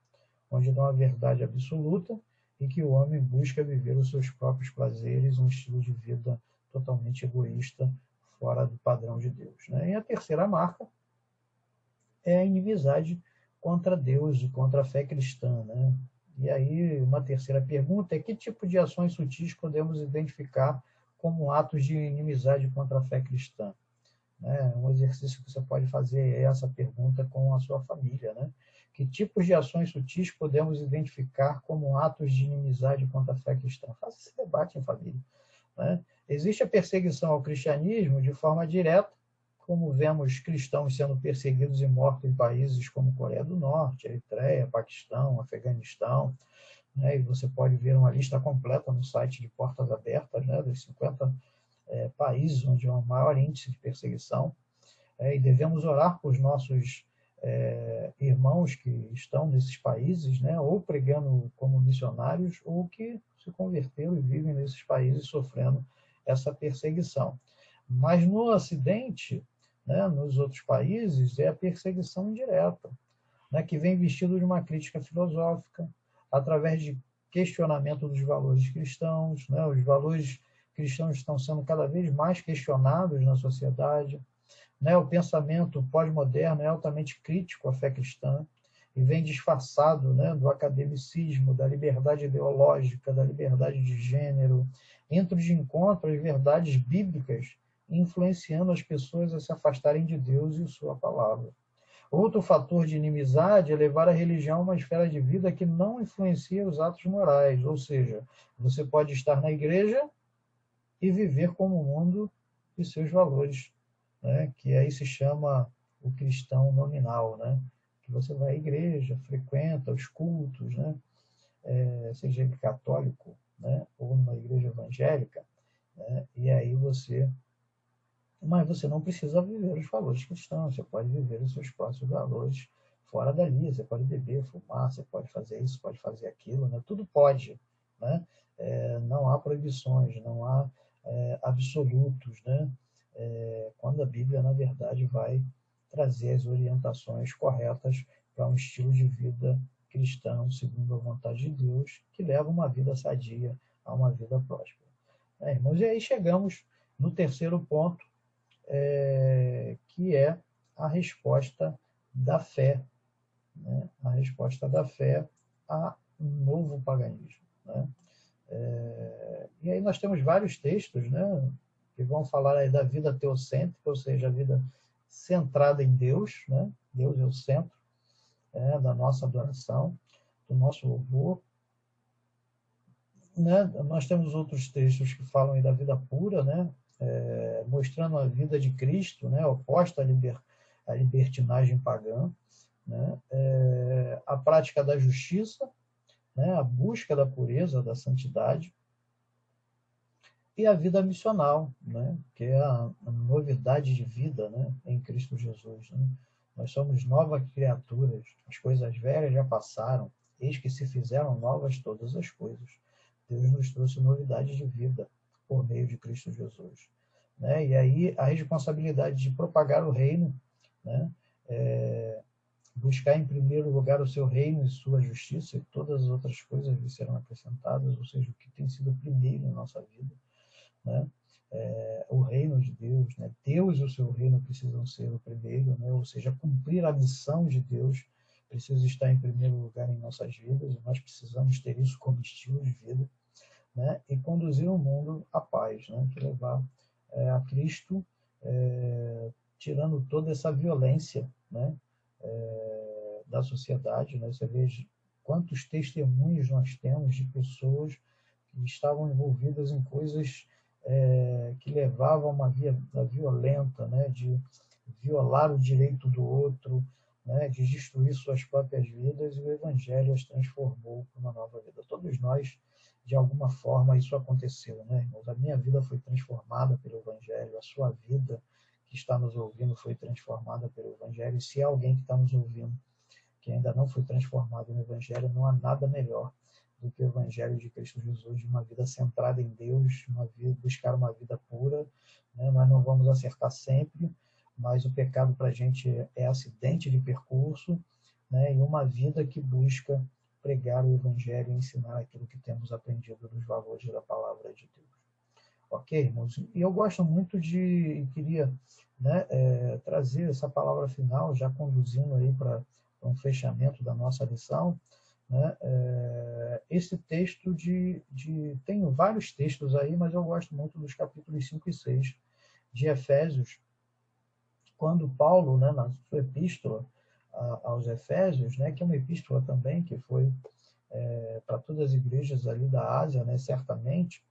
onde não há verdade absoluta e que o homem busca viver os seus próprios prazeres, um estilo de vida totalmente egoísta, fora do padrão de Deus. Né? E a terceira marca é a inimizade contra Deus e contra a fé cristã. Né? E aí, uma terceira pergunta é: que tipo de ações sutis podemos identificar como atos de inimizade contra a fé cristã? Né? Um exercício que você pode fazer é essa pergunta com a sua família. Né? Que tipos de ações sutis podemos identificar como atos de inimizade contra a fé cristã? Faça esse debate em família. Né? Existe a perseguição ao cristianismo de forma direta, como vemos cristãos sendo perseguidos e mortos em países como Coreia do Norte, Eritreia, Paquistão, Afeganistão. Né? E você pode ver uma lista completa no site de Portas Abertas, né? Dos 50 países onde há o maior índice de perseguição. E devemos orar por os nossos irmãos que estão nesses países, né? Ou pregando como missionários, ou que se converteram e vivem nesses países sofrendo essa perseguição. Mas no Ocidente, né, nos outros países, é a perseguição indireta, né, que vem vestido de uma crítica filosófica, através de questionamento dos valores cristãos. Né, os valores cristãos estão sendo cada vez mais questionados na sociedade. Né, o pensamento pós-moderno é altamente crítico à fé cristã e vem disfarçado, né, do academicismo, da liberdade ideológica, da liberdade de gênero, entra de encontro às verdades bíblicas, influenciando as pessoas a se afastarem de Deus e sua palavra. Outro fator de inimizade é levar a religião a uma esfera de vida que não influencia os atos morais, ou seja, você pode estar na igreja e viver como o mundo e seus valores, né? Que aí se chama o cristão nominal, né? Que você vai à igreja, frequenta os cultos, né? Seja ele católico, né? Ou numa igreja evangélica, né? E aí mas você não precisa viver os valores cristãos, você pode viver os seus próprios valores fora dali, você pode beber, fumar, você pode fazer isso, pode fazer aquilo, né? Tudo pode, né? Não há proibições, não há absolutos, né? Quando a Bíblia, na verdade, vai trazer as orientações corretas para um estilo de vida cristão, segundo a vontade de Deus, que leva uma vida sadia a uma vida próspera. Irmãos, e aí chegamos no terceiro ponto, que é a resposta da fé, né? A resposta da fé a um novo paganismo. Né? E aí nós temos vários textos, né, que vão falar aí da vida teocêntrica, ou seja, a vida centrada em Deus, né? Deus é o centro da nossa adoração, do nosso louvor. Né? Nós temos outros textos que falam aí da vida pura, né? Mostrando a vida de Cristo, né? Oposta à libertinagem pagã, né? A prática da justiça, né? A busca da pureza, da santidade, e a vida missional, né? Que é a novidade de vida, né? Em Cristo Jesus. Né? Nós somos novas criaturas, as coisas velhas já passaram, eis que se fizeram novas todas as coisas. Deus nos trouxe novidade de vida por meio de Cristo Jesus. E aí a responsabilidade de propagar o reino, né? buscar em primeiro lugar o seu reino e sua justiça, e todas as outras coisas lhe serão acrescentadas, ou seja, o que tem sido primeiro em nossa vida, né? O reino de Deus, né? Deus e o seu reino precisam ser o primeiro, né? Ou seja, cumprir a missão de Deus precisa estar em primeiro lugar em nossas vidas, e nós precisamos ter isso como estilo de vida, né? E conduzir o mundo à paz, né? Que levar a Cristo, tirando toda essa violência, né? Da sociedade, né? Você vê quantos testemunhos nós temos de pessoas que estavam envolvidas em coisas que levavam a uma vida violenta, né? De violar o direito do outro, né? De destruir suas próprias vidas, e o Evangelho as transformou para uma nova vida. Todos nós, de alguma forma, isso aconteceu, né, irmãos? A minha vida foi transformada pelo Evangelho, a sua vida que está nos ouvindo foi transformada pelo Evangelho, e se há alguém que está nos ouvindo que ainda não foi transformado no Evangelho, não há nada melhor do que o Evangelho de Cristo Jesus, de uma vida centrada em Deus, buscar uma vida pura, né? Nós não vamos acertar sempre, mas o pecado para a gente é acidente de percurso, né? E uma vida que busca pregar o Evangelho e ensinar aquilo que temos aprendido dos valores da palavra de Deus. Ok, irmãos? E eu gosto muito queria, né, trazer essa palavra final, já conduzindo aí para um fechamento da nossa lição, né? Esse texto tenho vários textos aí, mas eu gosto muito dos capítulos 5 e 6 de Efésios, quando Paulo, né, na sua epístola aos Efésios, né, que é uma epístola também que foi para todas as igrejas ali da Ásia, né, certamente,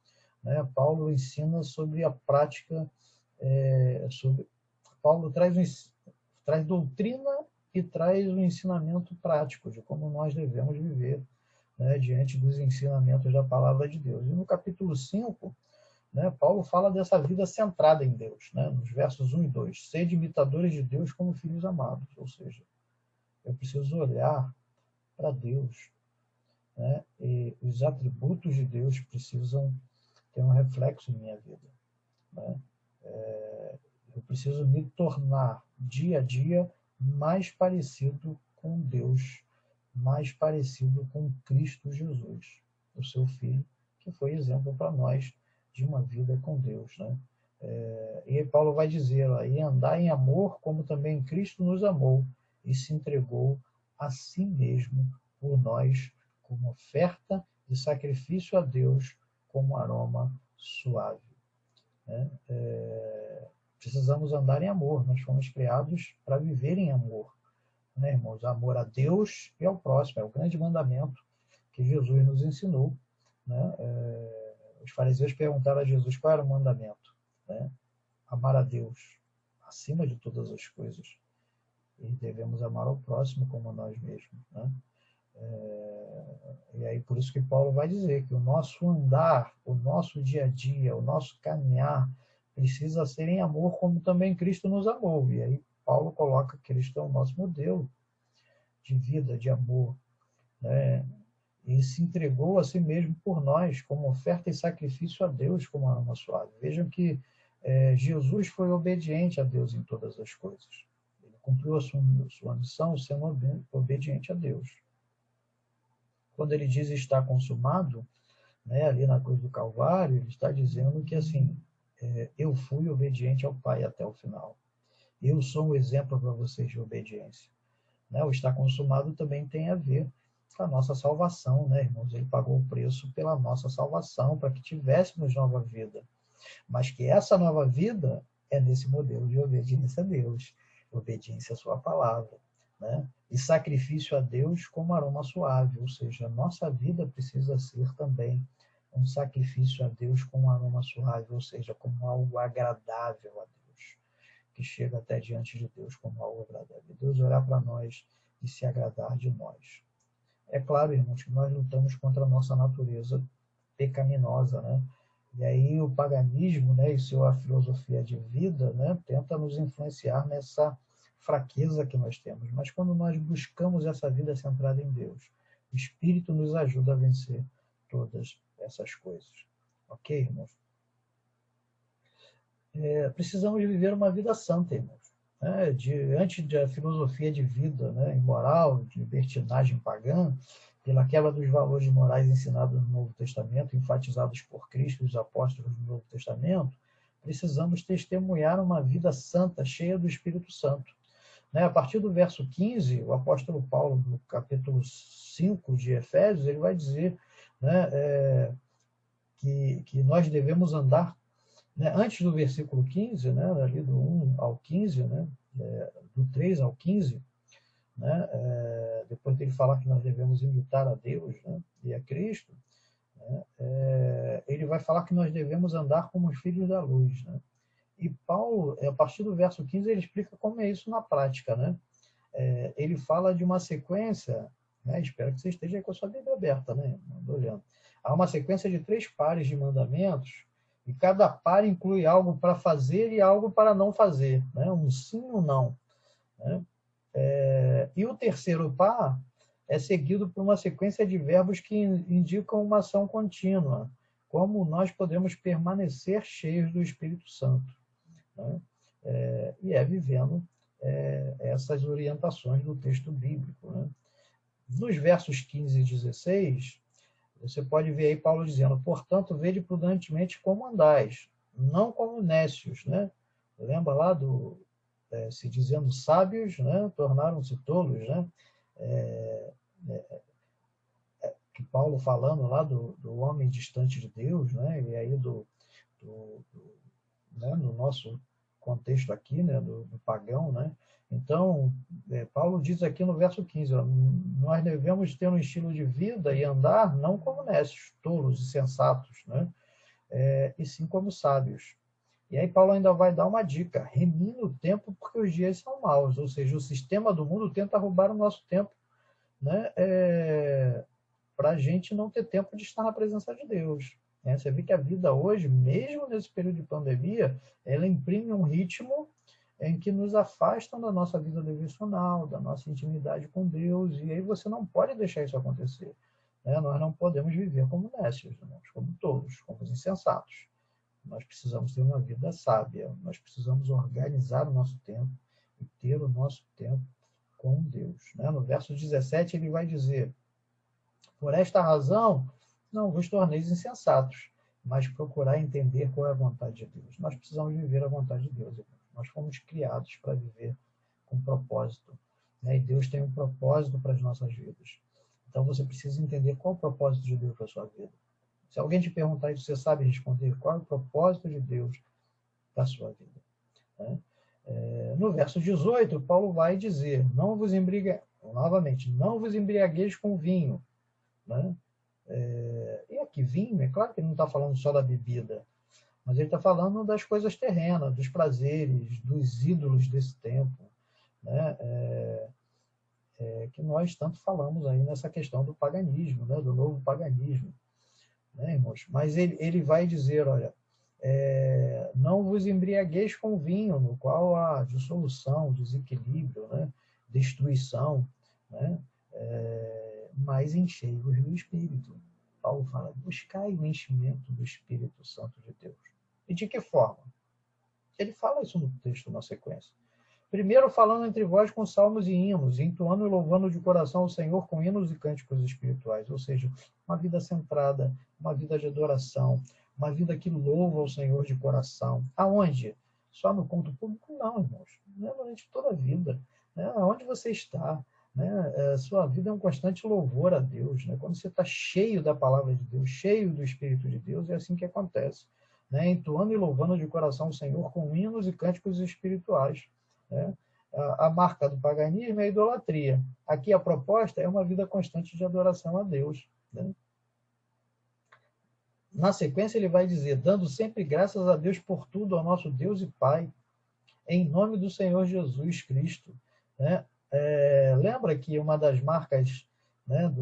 né, Paulo ensina sobre a prática, Paulo traz doutrina e traz o ensinamento prático de como nós devemos viver, né, diante dos ensinamentos da palavra de Deus. E no capítulo 5, né, Paulo fala dessa vida centrada em Deus, né, nos versos 1 e 2. Sede imitadores de Deus como filhos amados, ou seja, eu preciso olhar para Deus, né, e os atributos de Deus precisam ter um reflexo em minha vida, né? Eu preciso me tornar dia a dia mais parecido com Deus, mais parecido com Cristo Jesus, o seu Filho, que foi exemplo para nós de uma vida com Deus, né? E Paulo vai dizer lá, e andar em amor, como também Cristo nos amou e se entregou a si mesmo por nós, como oferta de sacrifício a Deus, como aroma suave, né? Precisamos andar em amor, nós fomos criados para viver em amor, né, irmãos? Amor a Deus e ao próximo, é o grande mandamento que Jesus nos ensinou, né? Os fariseus perguntaram a Jesus qual era o mandamento, né? Amar a Deus acima de todas as coisas, e devemos amar ao próximo como a nós mesmos, né? E aí por isso que Paulo vai dizer que o nosso andar, o nosso dia a dia, o nosso caminhar precisa ser em amor, como também Cristo nos amou. E aí Paulo coloca que Cristo é o nosso modelo de vida, de amor, né? E se entregou a si mesmo por nós, como oferta e sacrifício a Deus, como aroma suave. Vejam que Jesus foi obediente a Deus em todas as coisas. Ele cumpriu a sua missão sendo obediente a Deus. Quando ele diz está consumado, né, ali na cruz do Calvário, ele está dizendo que assim, eu fui obediente ao Pai até o final. Eu sou um exemplo para vocês de obediência, né? O estar consumado também tem a ver com a nossa salvação, né, irmãos? Ele pagou o preço pela nossa salvação, para que tivéssemos nova vida. Mas que essa nova vida é nesse modelo de obediência a Deus, obediência à sua palavra, né? E sacrifício a Deus como aroma suave, ou seja, a nossa vida precisa ser também um sacrifício a Deus com um aroma suave, ou seja, como algo agradável a Deus, que chega até diante de Deus como algo agradável. Deus olhar para nós e se agradar de nós. É claro, irmãos, que nós lutamos contra a nossa natureza pecaminosa, né? E aí o paganismo, né, e sua filosofia de vida, né, tenta nos influenciar nessa fraqueza que nós temos. Mas quando nós buscamos essa vida centrada em Deus, o Espírito nos ajuda a vencer todas essas coisas. Ok, irmãos? Precisamos viver uma vida santa, irmãos. né, diante da filosofia de vida, né, imoral, de libertinagem pagã, pela quebra dos valores morais ensinados no Novo Testamento, enfatizados por Cristo e os apóstolos do Novo Testamento, precisamos testemunhar uma vida santa, cheia do Espírito Santo. Né? A partir do verso 15, o apóstolo Paulo, no capítulo 5 de Efésios, ele vai dizer, né, que nós devemos andar, né, antes do versículo 15, né, ali do 1 ao 15, né, do 3 ao 15, né, depois dele falar que nós devemos imitar a Deus, né, e a Cristo, né, ele vai falar que nós devemos andar como os filhos da luz. Né? E Paulo, a partir do verso 15, ele explica como é isso na prática. Né? Ele fala de uma sequência, né, espero que você esteja aí com a sua Bíblia aberta, né, olhando. Há uma sequência de 3 pares de mandamentos, e cada par inclui algo para fazer e algo para não fazer, né? Um sim ou não. Né? E o terceiro par é seguido por uma sequência de verbos que indicam uma ação contínua, como nós podemos permanecer cheios do Espírito Santo. Né? E vivendo essas orientações do texto bíblico. Né? Nos versos 15 e 16, você pode ver aí Paulo dizendo: portanto, vede prudentemente como andais, não como nécios. Né? Lembra lá do se dizendo sábios, né? Tornaram-se tolos. Né? Que Paulo falando lá do homem distante de Deus, né? E aí né? No nosso contexto aqui, né? do pagão, né? Então, Paulo diz aqui no verso 15, ó, nós devemos ter um estilo de vida e andar não como nécios, tolos e sensatos, né? E sim como sábios. E aí Paulo ainda vai dar uma dica: remine o tempo porque os dias são maus, ou seja, o sistema do mundo tenta roubar o nosso tempo, né? Para a gente não ter tempo de estar na presença de Deus. Né? Você vê que a vida hoje, mesmo nesse período de pandemia, ela imprime um ritmo em que nos afastam da nossa vida devocional, da nossa intimidade com Deus, e aí você não pode deixar isso acontecer. Né? Nós não podemos viver como nécios, como tolos, como insensatos. Nós precisamos ter uma vida sábia, nós precisamos organizar o nosso tempo e ter o nosso tempo com Deus. Né? No verso 17 ele vai dizer: por esta razão, não vos torneis insensatos, mas procurar entender qual é a vontade de Deus. Nós precisamos viver a vontade de Deus, irmãos. Nós fomos criados para viver com propósito. Né? E Deus tem um propósito para as nossas vidas. Então você precisa entender qual é o propósito de Deus para a sua vida. Se alguém te perguntar isso, você sabe responder qual é o propósito de Deus para a sua vida. Né? No verso 18, Paulo vai dizer: novamente, não vos embriagueis com vinho. Né? E aqui, vinho, é claro que ele não está falando só da bebida, mas ele está falando das coisas terrenas, dos prazeres, dos ídolos desse tempo, né? Que nós tanto falamos aí nessa questão do paganismo, né? Do novo paganismo. Né, irmãos? Mas ele vai dizer: olha, não vos embriagueis com vinho, no qual há dissolução, desequilíbrio, né? Destruição, né? Mas enchei-vos do Espírito. Paulo fala: buscai o enchimento do Espírito Santo de Deus. E de que forma? Ele fala isso no texto, na sequência. Primeiro, falando entre vós com salmos e hinos, entoando e louvando de coração ao Senhor com hinos e cânticos espirituais. Ou seja, uma vida centrada, uma vida de adoração, uma vida que louva ao Senhor de coração. Aonde? Só no culto público? Não, irmãos. Não é durante toda a vida. Né? Aonde você está? Né? Sua vida é um constante louvor a Deus. Né? Quando você está cheio da palavra de Deus, cheio do Espírito de Deus, é assim que acontece. Né? Entoando e louvando de coração o Senhor com hinos e cânticos espirituais. Né? A marca do paganismo é a idolatria. Aqui a proposta é uma vida constante de adoração a Deus. Né? Na sequência ele vai dizer: dando sempre graças a Deus por tudo, ao nosso Deus e Pai, em nome do Senhor Jesus Cristo. Né? Lembra que uma das marcas, né, de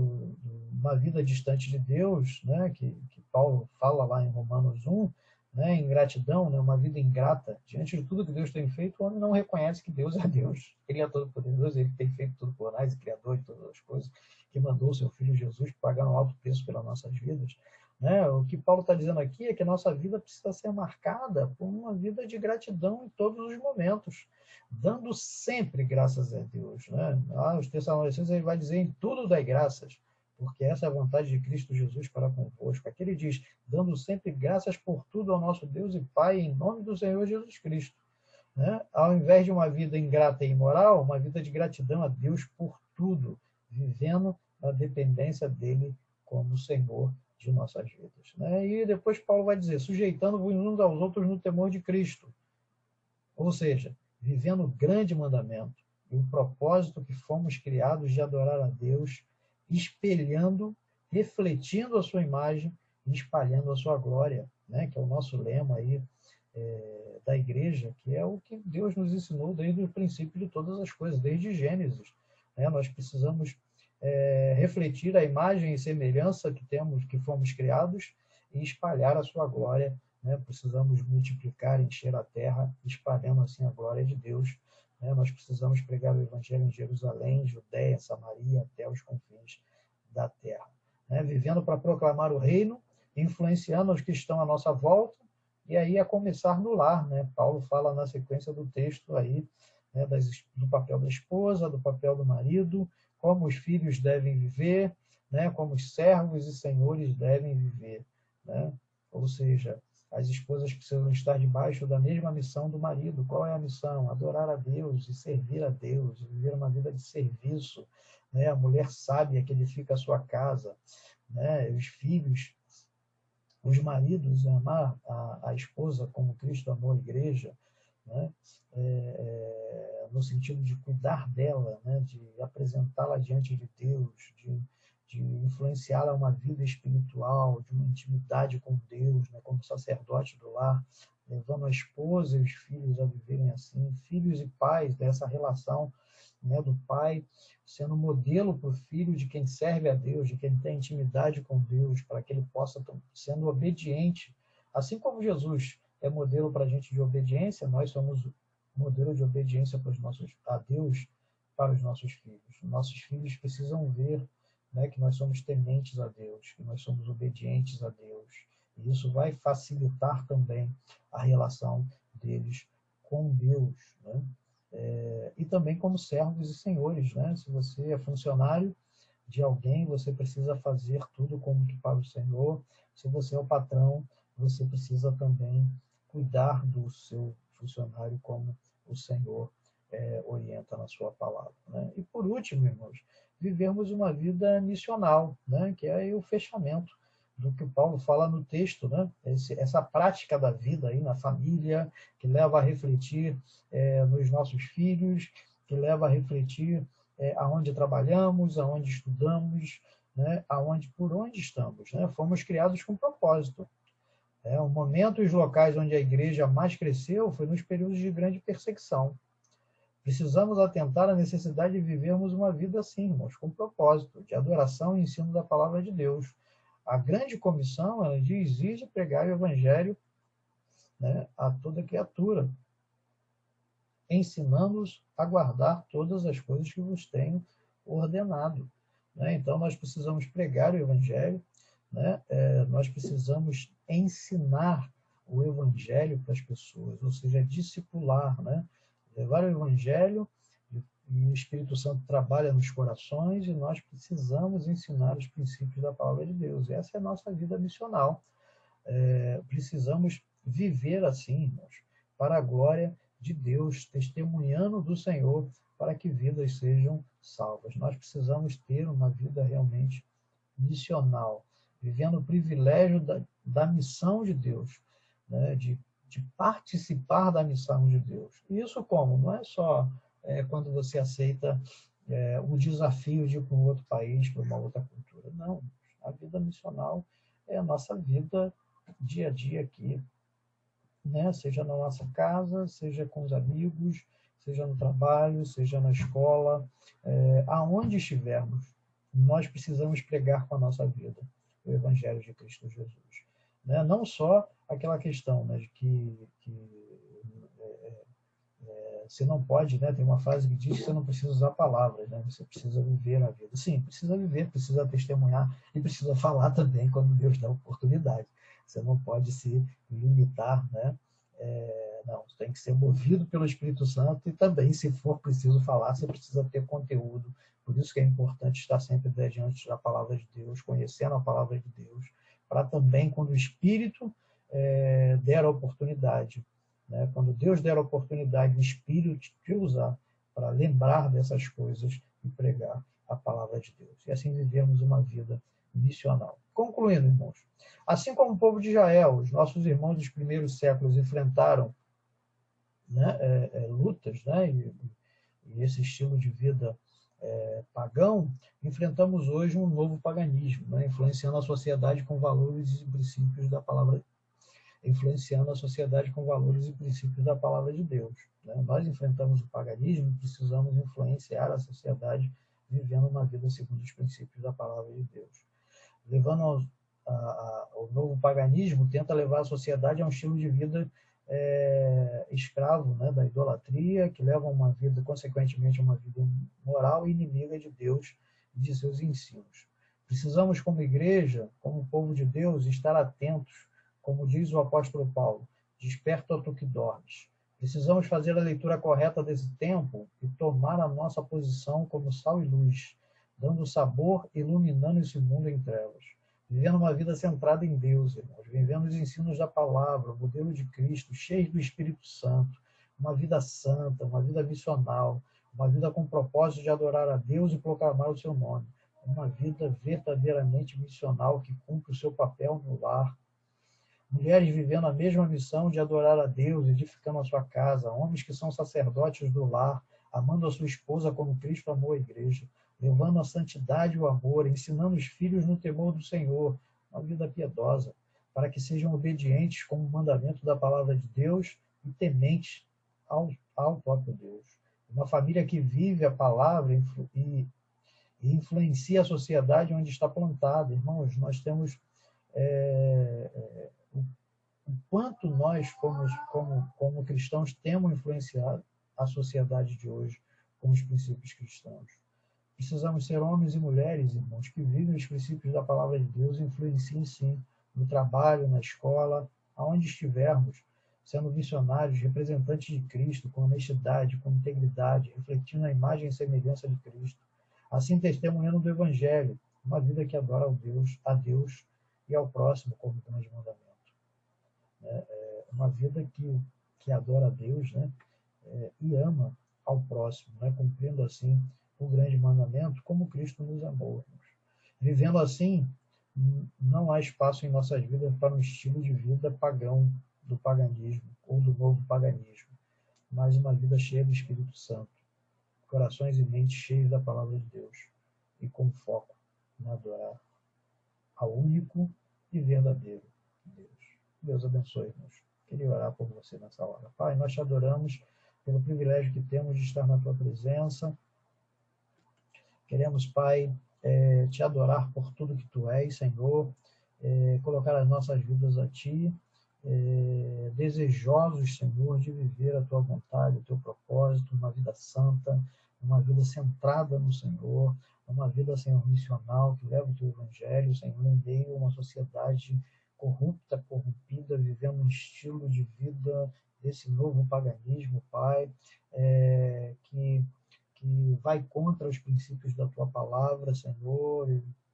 uma vida distante de Deus, né, que Paulo fala lá em Romanos 1, né, ingratidão, né, uma vida ingrata, diante de tudo que Deus tem feito, o homem não reconhece que Deus é Deus. Ele é todo-poderoso, ele tem feito tudo por nós, criador de todas as coisas, que mandou o seu Filho Jesus pagar um alto preço pelas nossas vidas. Né? O que Paulo está dizendo aqui é que a nossa vida precisa ser marcada por uma vida de gratidão em todos os momentos. dando sempre graças a Deus, né? Os Tessalonicenses, ele vai dizer: em tudo dai graças, porque essa é a vontade de Cristo Jesus para convosco. Aqui ele diz: dando sempre graças por tudo ao nosso Deus e Pai, em nome do Senhor Jesus Cristo. Né? Ao invés de uma vida ingrata e imoral, uma vida de gratidão a Deus por tudo, vivendo na dependência dele como Senhor de nossas vidas. Né? E depois Paulo vai dizer: sujeitando-vos uns aos outros no temor de Cristo. Ou seja, vivendo o grande mandamento e o propósito que fomos criados de adorar a Deus, espelhando, refletindo a sua imagem e espalhando a sua glória, né? Que é o nosso lema aí da igreja, que é o que Deus nos ensinou desde o princípio de todas as coisas, desde Gênesis. Né? Nós precisamos refletir a imagem e semelhança que temos, que fomos criados, e espalhar a sua glória. Né? Precisamos multiplicar, encher a terra, espalhando assim a glória de Deus. Né? Nós precisamos pregar o evangelho em Jerusalém, Judéia, Samaria, até os confins da terra. Né? Vivendo para proclamar o reino, influenciando os que estão à nossa volta, e aí a começar no lar. Né? Paulo fala na sequência do texto aí, né, do papel da esposa, do papel do marido, como os filhos devem viver, né, como os servos e senhores devem viver. Né? Ou seja, as esposas precisam estar debaixo da mesma missão do marido. Qual é a missão? Adorar a Deus e servir a Deus, viver uma vida de serviço. Né? A mulher sábia que edifica a sua casa. Né? Os filhos, os maridos, amar a esposa como Cristo amou a igreja, né? No sentido de cuidar dela, né? De apresentá-la diante de Deus, de influenciá-la a uma vida espiritual, de uma intimidade com Deus, né? Como sacerdote do lar, levando a esposa e os filhos a viverem assim, filhos e pais dessa relação, né, do pai, sendo modelo para o filho de quem serve a Deus, de quem tem intimidade com Deus, para que ele possa, sendo obediente, assim como Jesus é modelo para a gente de obediência, nós somos modelo de obediência a Deus para os nossos filhos. Nossos filhos precisam ver, né, que nós somos tementes a Deus, que nós somos obedientes a Deus. E isso vai facilitar também a relação deles com Deus, né? E também como servos e senhores, né? Se você é funcionário de alguém, você precisa fazer tudo como que para o Senhor. Se você é o patrão, você precisa também cuidar do seu funcionário como o Senhor orienta na sua palavra. Né? E por último, irmãos, vivermos uma vida missional, né? Que é o fechamento do que Paulo fala no texto, né? Essa prática da vida aí na família, que leva a refletir nos nossos filhos, que leva a refletir aonde trabalhamos, aonde estudamos, né? Por onde estamos. Né? Fomos criados com propósito. O momento e os locais onde a igreja mais cresceu foi nos períodos de grande perseguição. Precisamos atentar à necessidade de vivermos uma vida assim, irmãos, com propósito, de adoração e ensino da palavra de Deus. A grande comissão, ela diz: exige pregar o evangelho, né, a toda criatura, ensinando-os a guardar todas as coisas que vos tenho ordenado. Né? Então, nós precisamos pregar o evangelho, né? Nós precisamos ensinar o evangelho para as pessoas, ou seja, discipular, né? Levar o evangelho, e o Espírito Santo trabalha nos corações, e nós precisamos ensinar os princípios da palavra de Deus. Essa é a nossa vida missional. Precisamos viver assim, irmãos, para a glória de Deus, testemunhando do Senhor, para que vidas sejam salvas. Nós precisamos ter uma vida realmente missional, vivendo o privilégio da missão de Deus, né? de participar da missão de Deus. E isso como? Não é só quando você aceita o desafio de ir para um outro país, para uma outra cultura. Não. A vida missional é a nossa vida dia a dia aqui, né? Seja na nossa casa, seja com os amigos, seja no trabalho, seja na escola, aonde estivermos, nós precisamos pregar com a nossa vida o Evangelho de Cristo Jesus. Né? Não só aquela questão, né, de que você não pode, né? Tem uma frase que diz que você não precisa usar palavras, né? Você precisa viver a vida. Sim, precisa viver, precisa testemunhar e precisa falar também quando Deus dá oportunidade. Você não pode se limitar, né? Não, você tem que ser movido pelo Espírito Santo e também, se for preciso falar, você precisa ter conteúdo. Por isso que é importante estar sempre diante da palavra de Deus, conhecendo a palavra de Deus, para também, quando o Espírito der a oportunidade, né? Quando Deus der a oportunidade, o Espírito te usar para lembrar dessas coisas e pregar a palavra de Deus. E assim vivemos uma vida missional. Concluindo, irmãos, assim como o povo de Israel, os nossos irmãos dos primeiros séculos enfrentaram, né, lutas, né, e esse estilo de vida pagão, enfrentamos hoje um novo paganismo, né, influenciando a sociedade com valores e princípios da palavra, influenciando a sociedade com valores e princípios da palavra de Deus. Né? Nós enfrentamos o paganismo, precisamos influenciar a sociedade vivendo uma vida segundo os princípios da palavra de Deus. Levando o novo paganismo tenta levar a sociedade a um estilo de vida escravo, né, da idolatria, que leva a uma vida, consequentemente, uma vida moral e inimiga de Deus e de seus ensinos. Precisamos, como igreja, como povo de Deus, estar atentos, como diz o apóstolo Paulo, desperta tu que dormes. Precisamos fazer a leitura correta desse tempo e tomar a nossa posição como sal e luz, dando sabor, iluminando esse mundo em trevas. Vivendo uma vida centrada em Deus, irmãos, vivendo os ensinos da palavra, o modelo de Cristo, cheio do Espírito Santo, uma vida santa, uma vida missional, uma vida com o propósito de adorar a Deus e proclamar o seu nome, uma vida verdadeiramente missional que cumpre o seu papel no lar. Mulheres vivendo a mesma missão de adorar a Deus, edificando a sua casa, homens que são sacerdotes do lar, amando a sua esposa como Cristo amou a igreja, levando a santidade e o amor, ensinando os filhos no temor do Senhor, uma vida piedosa, para que sejam obedientes como o mandamento da palavra de Deus e tementes ao próprio Deus. Uma família que vive a palavra e influencia a sociedade onde está plantada. Irmãos, nós temos o quanto nós, como cristãos, temos influenciado a sociedade de hoje com os princípios cristãos. Precisamos ser homens e mulheres, irmãos, que vivem os princípios da palavra de Deus e influenciem, sim, no trabalho, na escola, aonde estivermos, sendo missionários, representantes de Cristo, com honestidade, com integridade, refletindo a imagem e semelhança de Cristo. Assim, testemunhando do Evangelho, uma vida que adora a Deus e ao próximo como grande mandamento. Uma vida que adora a Deus, né, e ama ao próximo, né, cumprindo assim o grande mandamento, como Cristo nos amou. Vivendo assim, não há espaço em nossas vidas para um estilo de vida pagão do paganismo ou do novo paganismo, mas uma vida cheia do Espírito Santo, corações e mentes cheios da palavra de Deus e com foco em adorar ao único e verdadeiro Deus. Deus abençoe, irmãos. Queria orar por você nessa hora. Pai, nós te adoramos pelo privilégio que temos de estar na tua presença. Queremos, Pai, te adorar por tudo que tu és, Senhor, colocar as nossas vidas a ti, desejosos, Senhor, de viver a tua vontade, o teu propósito, uma vida santa, uma vida centrada no Senhor, uma vida, Senhor, missional, que leva o teu evangelho, Senhor, em meio a uma sociedade corrupta, corrompida, vivendo um estilo de vida desse novo paganismo, Pai, que vai contra os princípios da tua palavra, Senhor,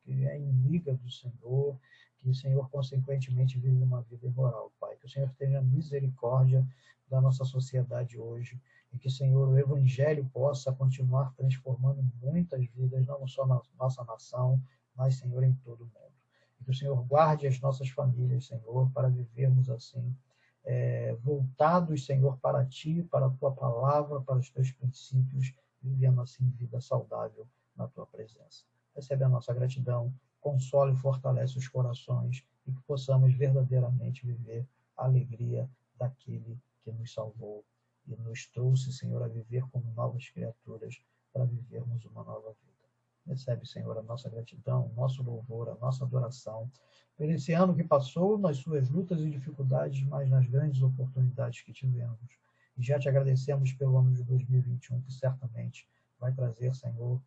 que é inimiga do Senhor, que o Senhor, consequentemente, vive uma vida imoral, Pai. Que o Senhor tenha misericórdia da nossa sociedade hoje e que, Senhor, o Evangelho possa continuar transformando muitas vidas, não só na nossa nação, mas, Senhor, em todo o mundo. E que o Senhor guarde as nossas famílias, Senhor, para vivermos assim, voltados, Senhor, para Ti, para a Tua palavra, para os Teus princípios, vivendo assim vida saudável na Tua presença. Recebe a nossa gratidão, consola e fortalece os corações e que possamos verdadeiramente viver a alegria daquele que nos salvou e nos trouxe, Senhor, a viver como novas criaturas para vivermos uma nova vida. Recebe, Senhor, a nossa gratidão, o nosso louvor, a nossa adoração por esse ano que passou, nas suas lutas e dificuldades, mas nas grandes oportunidades que tivemos. E já te agradecemos pelo ano de 2021, que certamente vai trazer, Senhor,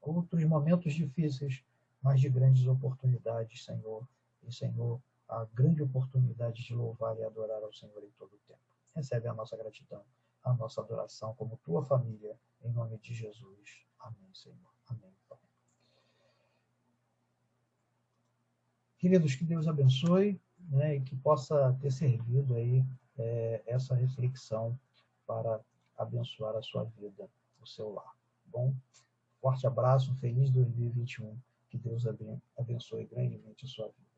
outros momentos difíceis, mas de grandes oportunidades, Senhor. E, Senhor, a grande oportunidade de louvar e adorar ao Senhor em todo o tempo. recebe a nossa gratidão, a nossa adoração como tua família, em nome de Jesus. Amém, Senhor. Amém, Pai. Queridos, que Deus abençoe, né, e que possa ter servido aí essa reflexão para abençoar a sua vida, o seu lar. Bom, forte abraço, feliz 2021, que Deus abençoe grandemente a sua vida.